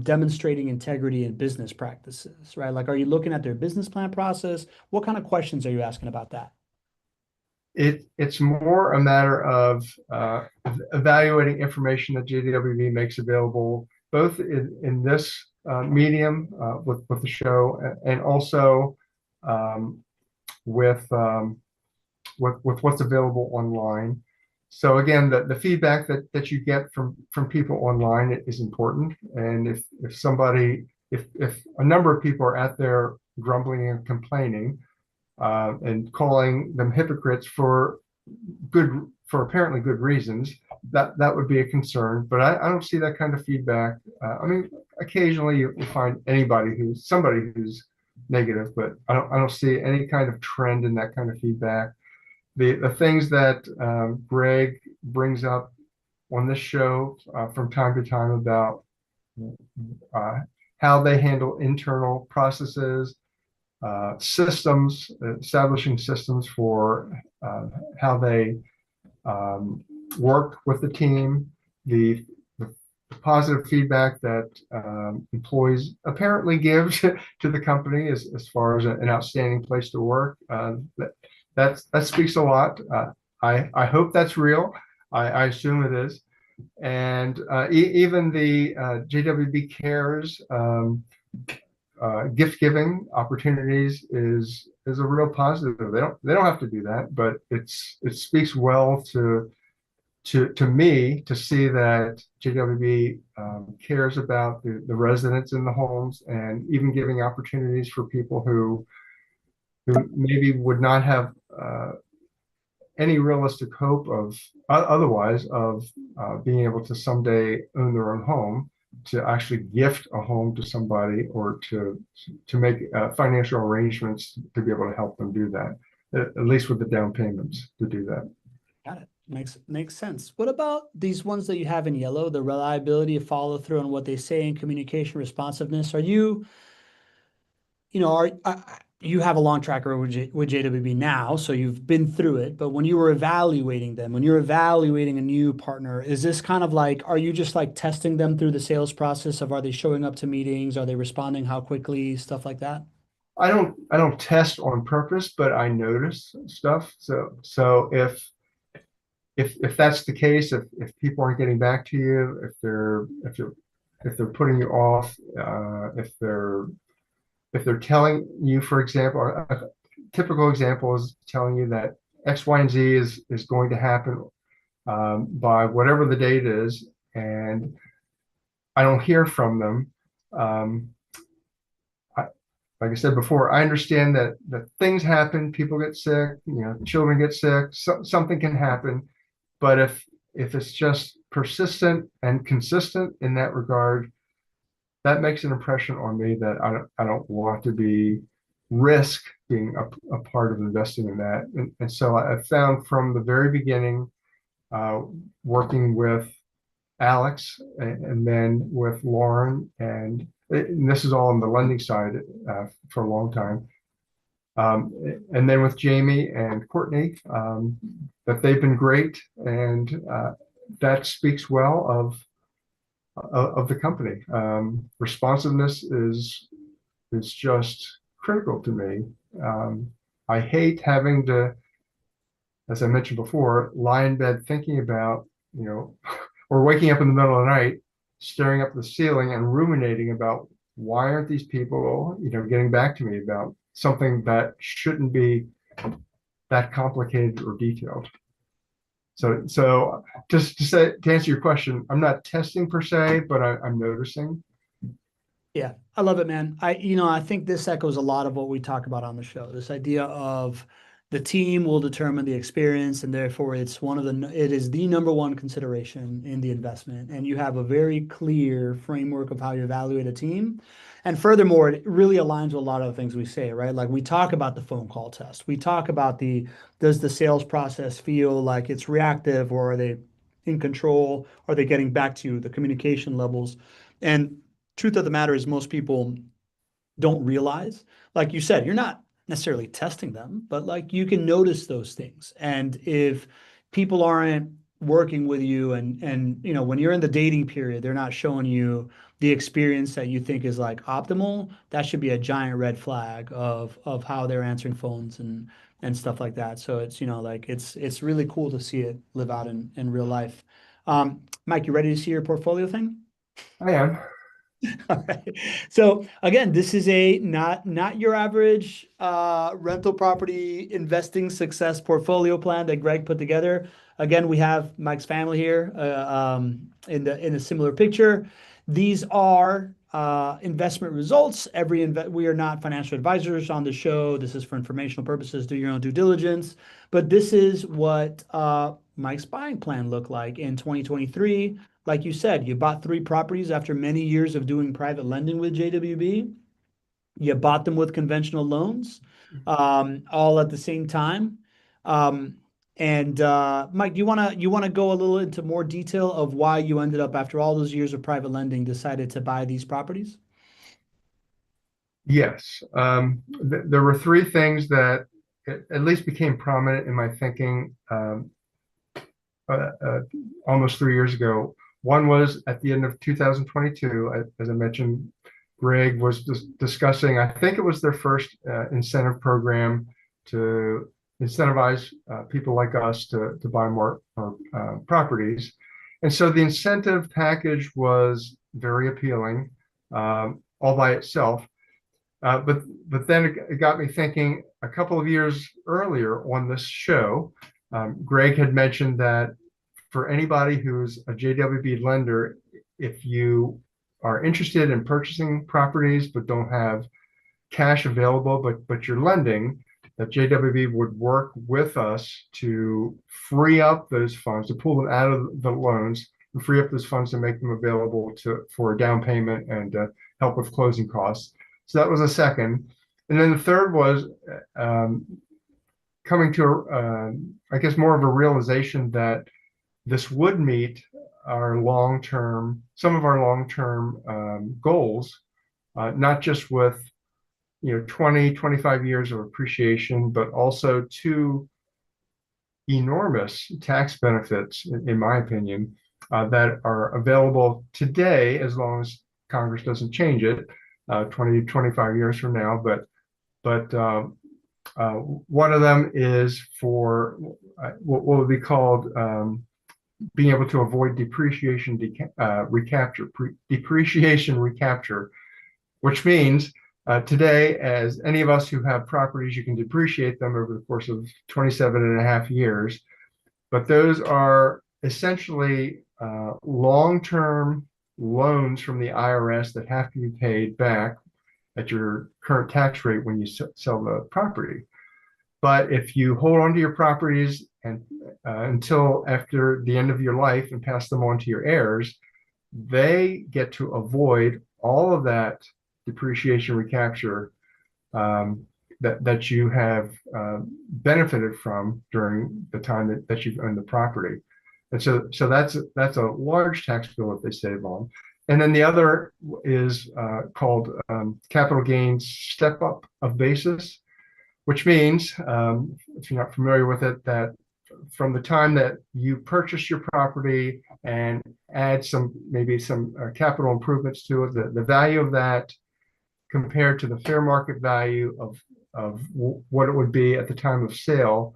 S2: demonstrating integrity in business practices, right? Like, are you looking at their business plan process? What kind of questions are you asking about that?
S1: It's more a matter of evaluating information that JWB makes available, both in this medium with the show, and also with what's available online. So again, the feedback that you get from people online is important. And if a number of people are out there grumbling and complaining and calling them hypocrites for apparently good reasons, that would be a concern. But I don't see that kind of feedback. I mean, occasionally you find somebody who's negative, but I don't see any kind of trend in that kind of feedback. The things that Greg brings up on this show from time to time about how they handle internal processes, systems, establishing systems for how they work with the team, the positive feedback that employees apparently give to the company as far as an outstanding place to work. That speaks a lot. I hope that's real. I assume it is. And even the JWB Cares gift giving opportunities is a real positive. They don't have to do that, but it speaks well to me to see that JWB cares about the residents in the homes, and even giving opportunities for people who maybe would not have any realistic hope of otherwise of being able to someday own their own home, to actually gift a home to somebody, or to make financial arrangements to be able to help them do that, at least with the down payments to do that.
S2: Got it. Makes sense. What about these ones that you have in yellow, the reliability of follow through on what they say and communication responsiveness? Are you, you have a long track record with JWB now, so you've been through it, but when you were evaluating them, when you're evaluating a new partner, is this kind of like, are you just like testing them through the sales process of, are they showing up to meetings? Are they responding? How quickly? Stuff like that?
S1: I don't test on purpose, but I notice stuff. So if that's the case, if people aren't getting back to you, if they're putting you off, if they're telling you, for example, a typical example is telling you that X, Y, and Z is going to happen by whatever the date is, and I don't hear from them. Like I said before, I understand that things happen, people get sick, children get sick, something can happen. But if it's just persistent and consistent in that regard, that makes an impression on me that I don't want to risk being a part of investing in that. And so I found from the very beginning, working with Alex and then with Lauren, and this is all on the lending side for a long time. And then with Jamie and Courtney, that they've been great, and that speaks well of the company. Responsiveness is just critical to me. I hate having to, as I mentioned before, lie in bed thinking about, or waking up in the middle of the night, staring up at the ceiling and ruminating about why aren't these people, getting back to me about something that shouldn't be that complicated or detailed. So just to answer your question, I'm not testing per se, but I'm noticing.
S2: Yeah, I love it, man. I think this echoes a lot of what we talk about on the show. This idea of the team will determine the experience, and therefore it is the number one consideration in the investment. And you have a very clear framework of how you evaluate a team. And furthermore, it really aligns with a lot of the things we say, right? Like we talk about the phone call test. We talk about does the sales process feel like it's reactive, or are they in control? Are they getting back to you, the communication levels? And truth of the matter is, most people don't realize, like you said, you're not necessarily testing them, but like you can notice those things. And if people aren't working with you, and when you're in the dating period, they're not showing you the experience that you think is like optimal, that should be a giant red flag of how they're answering phones and stuff like that. So it's it's really cool to see it live out in real life. Mike, you ready to see your portfolio thing?
S1: I am.
S2: All right. So again, this is a not your average rental property investing success portfolio plan that Greg put together. Again, we have Mike's family here in a similar picture. These are investment results. We are not financial advisors on the show. This is for informational purposes. Do your own due diligence. But this is what Mike's buying plan looked like in 2023. Like you said, you bought 3 properties after many years of doing private lending with JWB. You bought them with conventional loans, all at the same time. And Mike, you wanna go a little into more detail of why you ended up, after all those years of private lending, decided to buy these properties?
S1: Yes. There were 3 things that at least became prominent in my thinking almost 3 years ago. One was at the end of 2022, as I mentioned, Greg was discussing, I think it was their first incentive program to incentivize people like us to buy more properties. And so the incentive package was very appealing all by itself. But then it got me thinking a couple of years earlier on this show, Greg had mentioned that for anybody who's a JWB lender, if you are interested in purchasing properties but don't have cash available, but you're lending, that JWB would work with us to free up those funds, to pull them out of the loans, and free up those funds to make them available for a down payment and help with closing costs. So that was a second. And then the third was coming to, I guess, more of a realization that this would meet our long-term, some of our long-term goals, not just with 20, 25 years of appreciation, but also two enormous tax benefits, in my opinion, that are available today, as long as Congress doesn't change it 20, 25 years from now. But one of them is for what would be called being able to avoid depreciation recapture, which means today, as any of us who have properties, you can depreciate them over the course of 27.5 years. But those are essentially long-term loans from the IRS that have to be paid back at your current tax rate when you sell the property. But if you hold on to your properties and until after the end of your life and pass them on to your heirs, they get to avoid all of that depreciation recapture that you have benefited from during the time that you've owned the property. And so that's a large tax bill that they save on. And then the other is called capital gains step up of basis, which means, if you're not familiar with it, that from the time that you purchase your property and add maybe some capital improvements to it, the value of that compared to the fair market value of what it would be at the time of sale,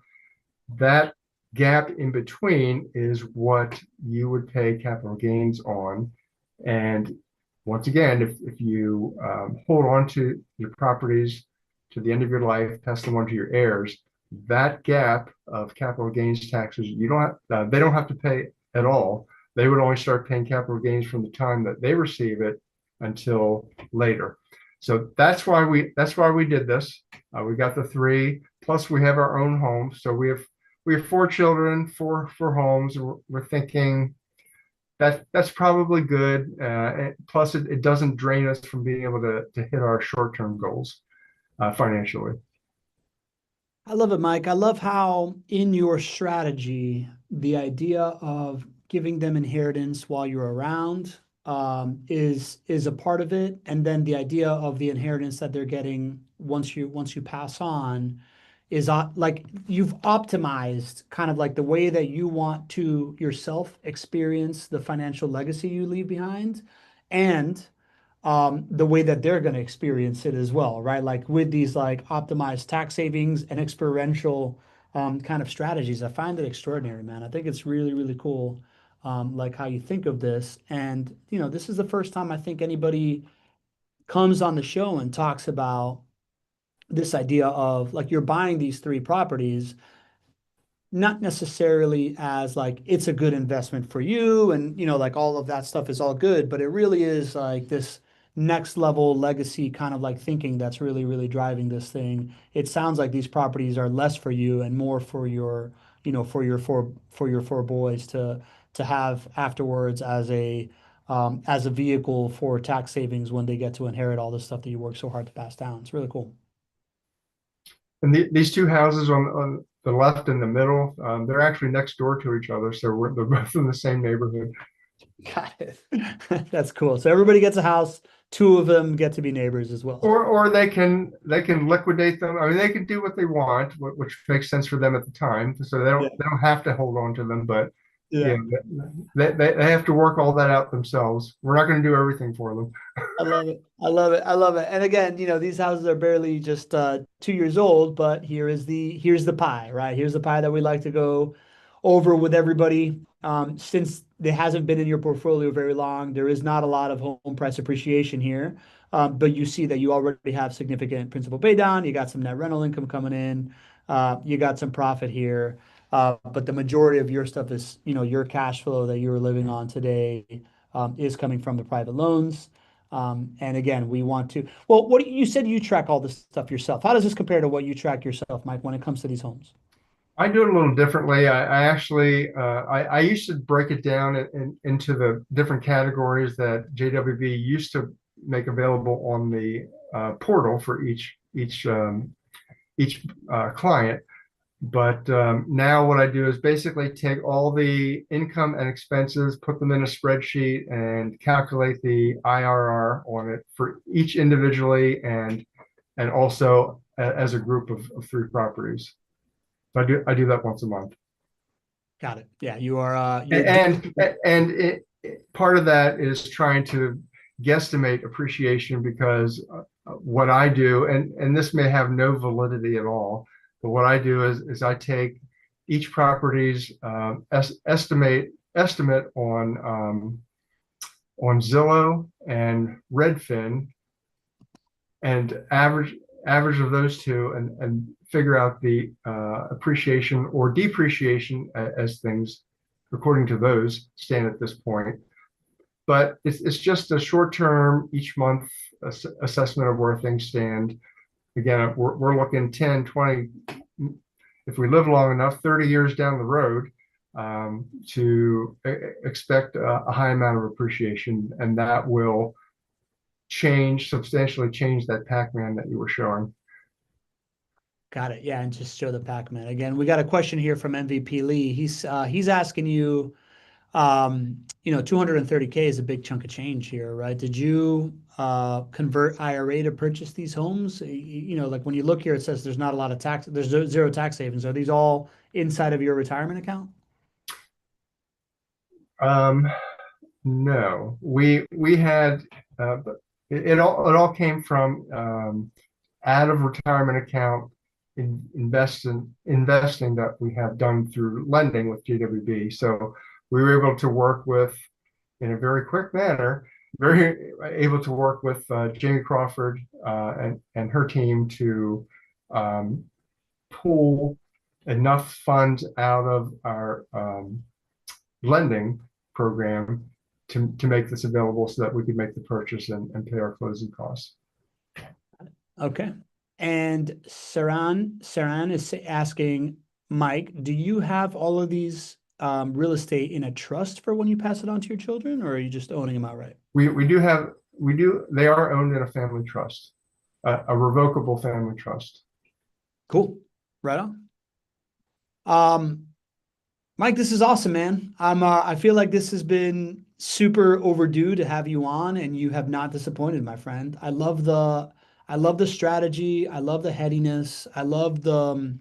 S1: that gap in between is what you would pay capital gains on. And once again, if you hold on to your properties to the end of your life, pass them on to your heirs, that gap of capital gains taxes, they don't have to pay at all. They would only start paying capital gains from the time that they receive it until later. So that's why we did this. We got the three, plus we have our own home. So we have 4 children, four homes. We're thinking that's probably good. Plus, it doesn't drain us from being able to hit our short-term goals financially.
S2: I love it, Mike. I love how in your strategy, the idea of giving them inheritance while you're around is a part of it, and then the idea of the inheritance that they're getting once you pass on is like you've optimized kind of like the way that you want to yourself experience the financial legacy you leave behind, and the way that they're going to experience it as well, right? Like with these like optimized tax savings and experiential kind of strategies. I find it extraordinary, man. I think it's really, really cool, like how you think of this. And, this is the first time I think anybody comes on the show and talks about this idea of like you're buying these 3 properties, not necessarily as like it's a good investment for you and like all of that stuff is all good, but it really is like this next level legacy kind of like thinking that's really, really driving this thing. It sounds like these properties are less for you and more for your for your 4 boys to have afterwards as a vehicle for tax savings when they get to inherit all the stuff that you work so hard to pass down. It's really cool.
S1: And these 2 houses on the left and the middle, they're actually next door to each other. So they're both in the same neighborhood.
S2: Got it. That's cool. So everybody gets a house. 2 of them get to be neighbors as well.
S1: Or they can liquidate them. I mean, they can do what they want, which makes sense for them at the time. So they don't have to hold on to them, but yeah,
S2: Yeah.
S1: they have to work all that out themselves. We're not going to do everything for them.
S2: I love it. I love it. I love it. And again, these houses are barely just 2 years old, but here's the pie, right? Here's the pie that we like to go over with everybody. Since it hasn't been in your portfolio very long, there is not a lot of home price appreciation here. But you see that you already have significant principal pay down, you got some net rental income coming in, you got some profit here. But the majority of your stuff is, your cash flow that you're living on today is coming from the private loans. And again, we want to, well, you said you track all this stuff yourself. How does this compare to what you track yourself, Mike, when it comes to these homes?
S1: I do it a little differently. I actually I used to break it down into the different categories that JWB used to make available on the portal for each client. But now what I do is basically take all the income and expenses, put them in a spreadsheet, and calculate the IRR on it for each individually and also as a group of three properties. So I do that once a month.
S2: Got it. Yeah, you are you're doing.
S1: And part of that is trying to guesstimate appreciation because what I do, and this may have no validity at all, but what I do is I take each property's estimate on Zillow and Redfin and average of those two and figure out the appreciation or depreciation as things according to those stand at this point. But it's just a short term each month assessment of where things stand. Again, we're looking 10, 20, if we live long enough, 30 years down the road, to expect a high amount of appreciation, and that will substantially change that Pac-Man that you were showing.
S2: Got it. Yeah, and just show the Pac-Man again. We got a question here from MVP Lee. He's asking you, 230K is a big chunk of change here, right? Did you convert IRA to purchase these homes? Like when you look here, it says there's not a lot of tax, there's zero tax savings. Are these all inside of your retirement account?
S1: Um, no, we had it all came from out of retirement account investing that we have done through lending with JWB. So we were able to work with in a very quick manner, very able to work with Jamie Crawford and her team to um, pull enough funds out of our lending program to make this available so that we could make the purchase and pay our closing costs.
S2: Okay. And Saran is asking, Mike, do you have all of these real estate in a trust for when you pass it on to your children, or are you just owning them outright?
S1: They are owned in a family trust, a revocable family trust.
S2: Cool. Right on. Mike, this is awesome, man. I feel like this has been super overdue to have you on, and you have not disappointed, my friend. I love the strategy. I love the headiness. I love the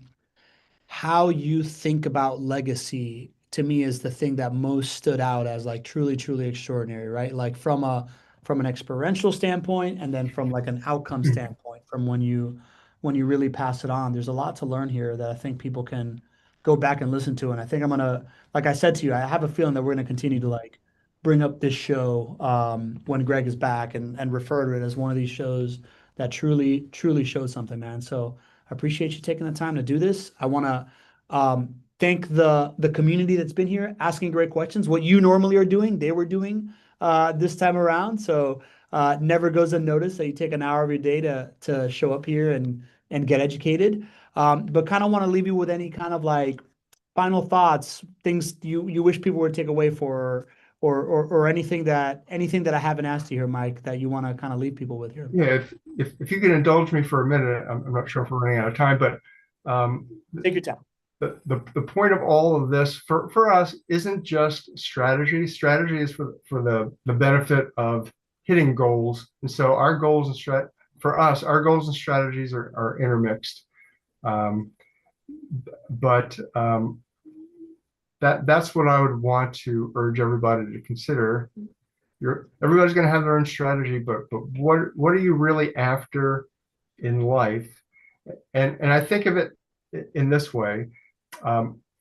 S2: how you think about legacy. To me, is the thing that most stood out as like truly, truly extraordinary, right? Like from an experiential standpoint, and then from like an outcome standpoint, from when you really pass it on. There's a lot to learn here that I think people can go back and listen to. And I think I'm gonna, like I said to you, I have a feeling that we're gonna continue to like bring up this show when Greg is back and refer to it as one of these shows that truly, truly showed something, man. So I appreciate you taking the time to do this. I want to thank the community that's been here asking great questions. What you normally are doing, they were doing this time around. So never goes unnoticed that you take an hour of your day to show up here and get educated. But kind of want to leave you with any kind of like final thoughts, things you wish people would take away for, or anything that I haven't asked you here, Mike, that you want to kind of leave people with here.
S1: Yeah, if you can indulge me for a minute, I'm not sure if we're running out of time, but um,
S2: Take your time.
S1: the point of all of this for us isn't just strategy. Strategy is for the benefit of hitting goals. And so our goals for us, our goals and strategies are intermixed. But that's what I would want to urge everybody to consider. Everybody's going to have their own strategy, but what are you really after in life? And I think of it in this way.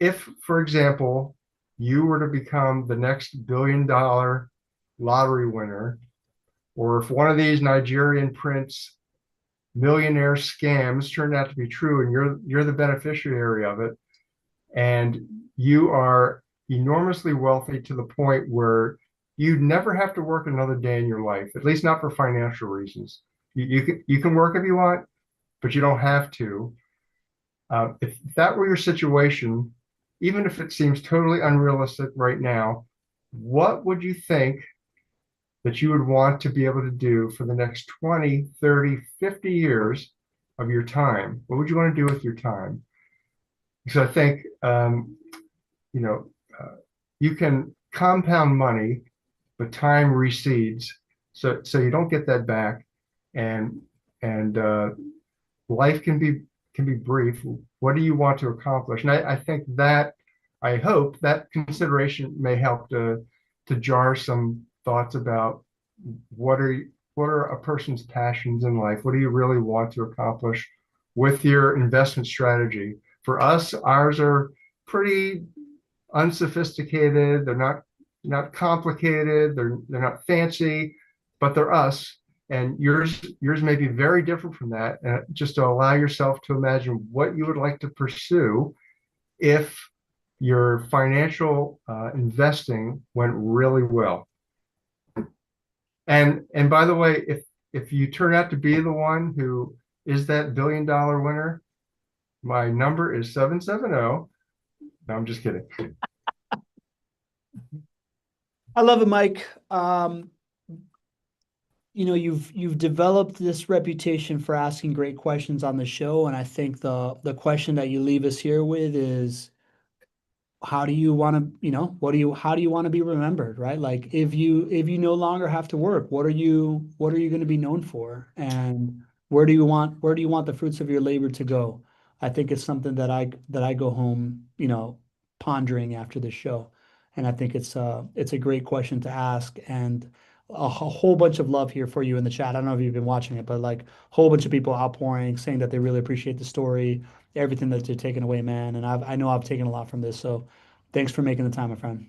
S1: If, for example, you were to become the next $1 billion lottery winner, or if one of these Nigerian prince millionaire scams turned out to be true and you're the beneficiary of it, and you are enormously wealthy to the point where you never have to work another day in your life, at least not for financial reasons. You can work if you want, but you don't have to. If that were your situation, even if it seems totally unrealistic right now, what would you think that you would want to be able to do for the next 20, 30, 50 years of your time? What would you want to do with your time? Because I think, you know, you can compound money, but time recedes. So you don't get that back. And life can be brief. What do you want to accomplish? And I think that, I hope that consideration may help to jar some thoughts about what are a person's passions in life? What do you really want to accomplish with your investment strategy? For us, ours are pretty unsophisticated. They're not complicated. They're not fancy, but they're us. And yours may be very different from that. And just to allow yourself to imagine what you would like to pursue if your financial investing went really well. And by the way, if you turn out to be the one who is that $1 billion winner, my number is 770. No, I'm just kidding.
S2: I love it, Mike. You know, you've developed this reputation for asking great questions on the show, and I think the question that you leave us here with is, how do you want to, how do you want to be remembered, right? Like if you no longer have to work, what are you going to be known for? And where do you want the fruits of your labor to go? I think it's something that I go home, pondering after the show. And I think it's a great question to ask, and a whole bunch of love here for you in the chat. I don't know if you've been watching it, but like a whole bunch of people outpouring, saying that they really appreciate the story, everything that you're taking away, man. And I know I've taken a lot from this. So thanks for making the time, my friend.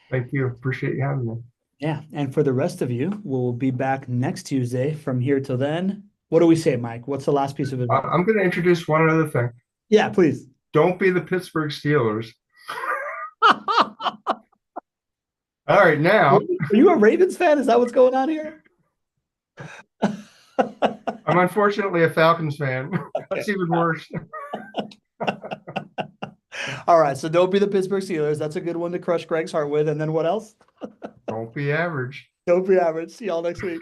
S1: Thank you. Appreciate you having me.
S2: Yeah. And for the rest of you, we'll be back next Tuesday. From here till then, what do we say, Mike? What's the last piece of advice?
S1: I'm going to introduce one other thing.
S2: Yeah, please.
S1: Don't be the Pittsburgh Steelers. All right, now.
S2: Are you a Ravens fan? Is that what's going on here?
S1: I'm unfortunately a Falcons fan. That's even worse.
S2: All right, so don't be the Pittsburgh Steelers. That's a good one to crush Greg's heart with. And then what else?
S1: Don't be average.
S2: Don't be average. See y'all next week.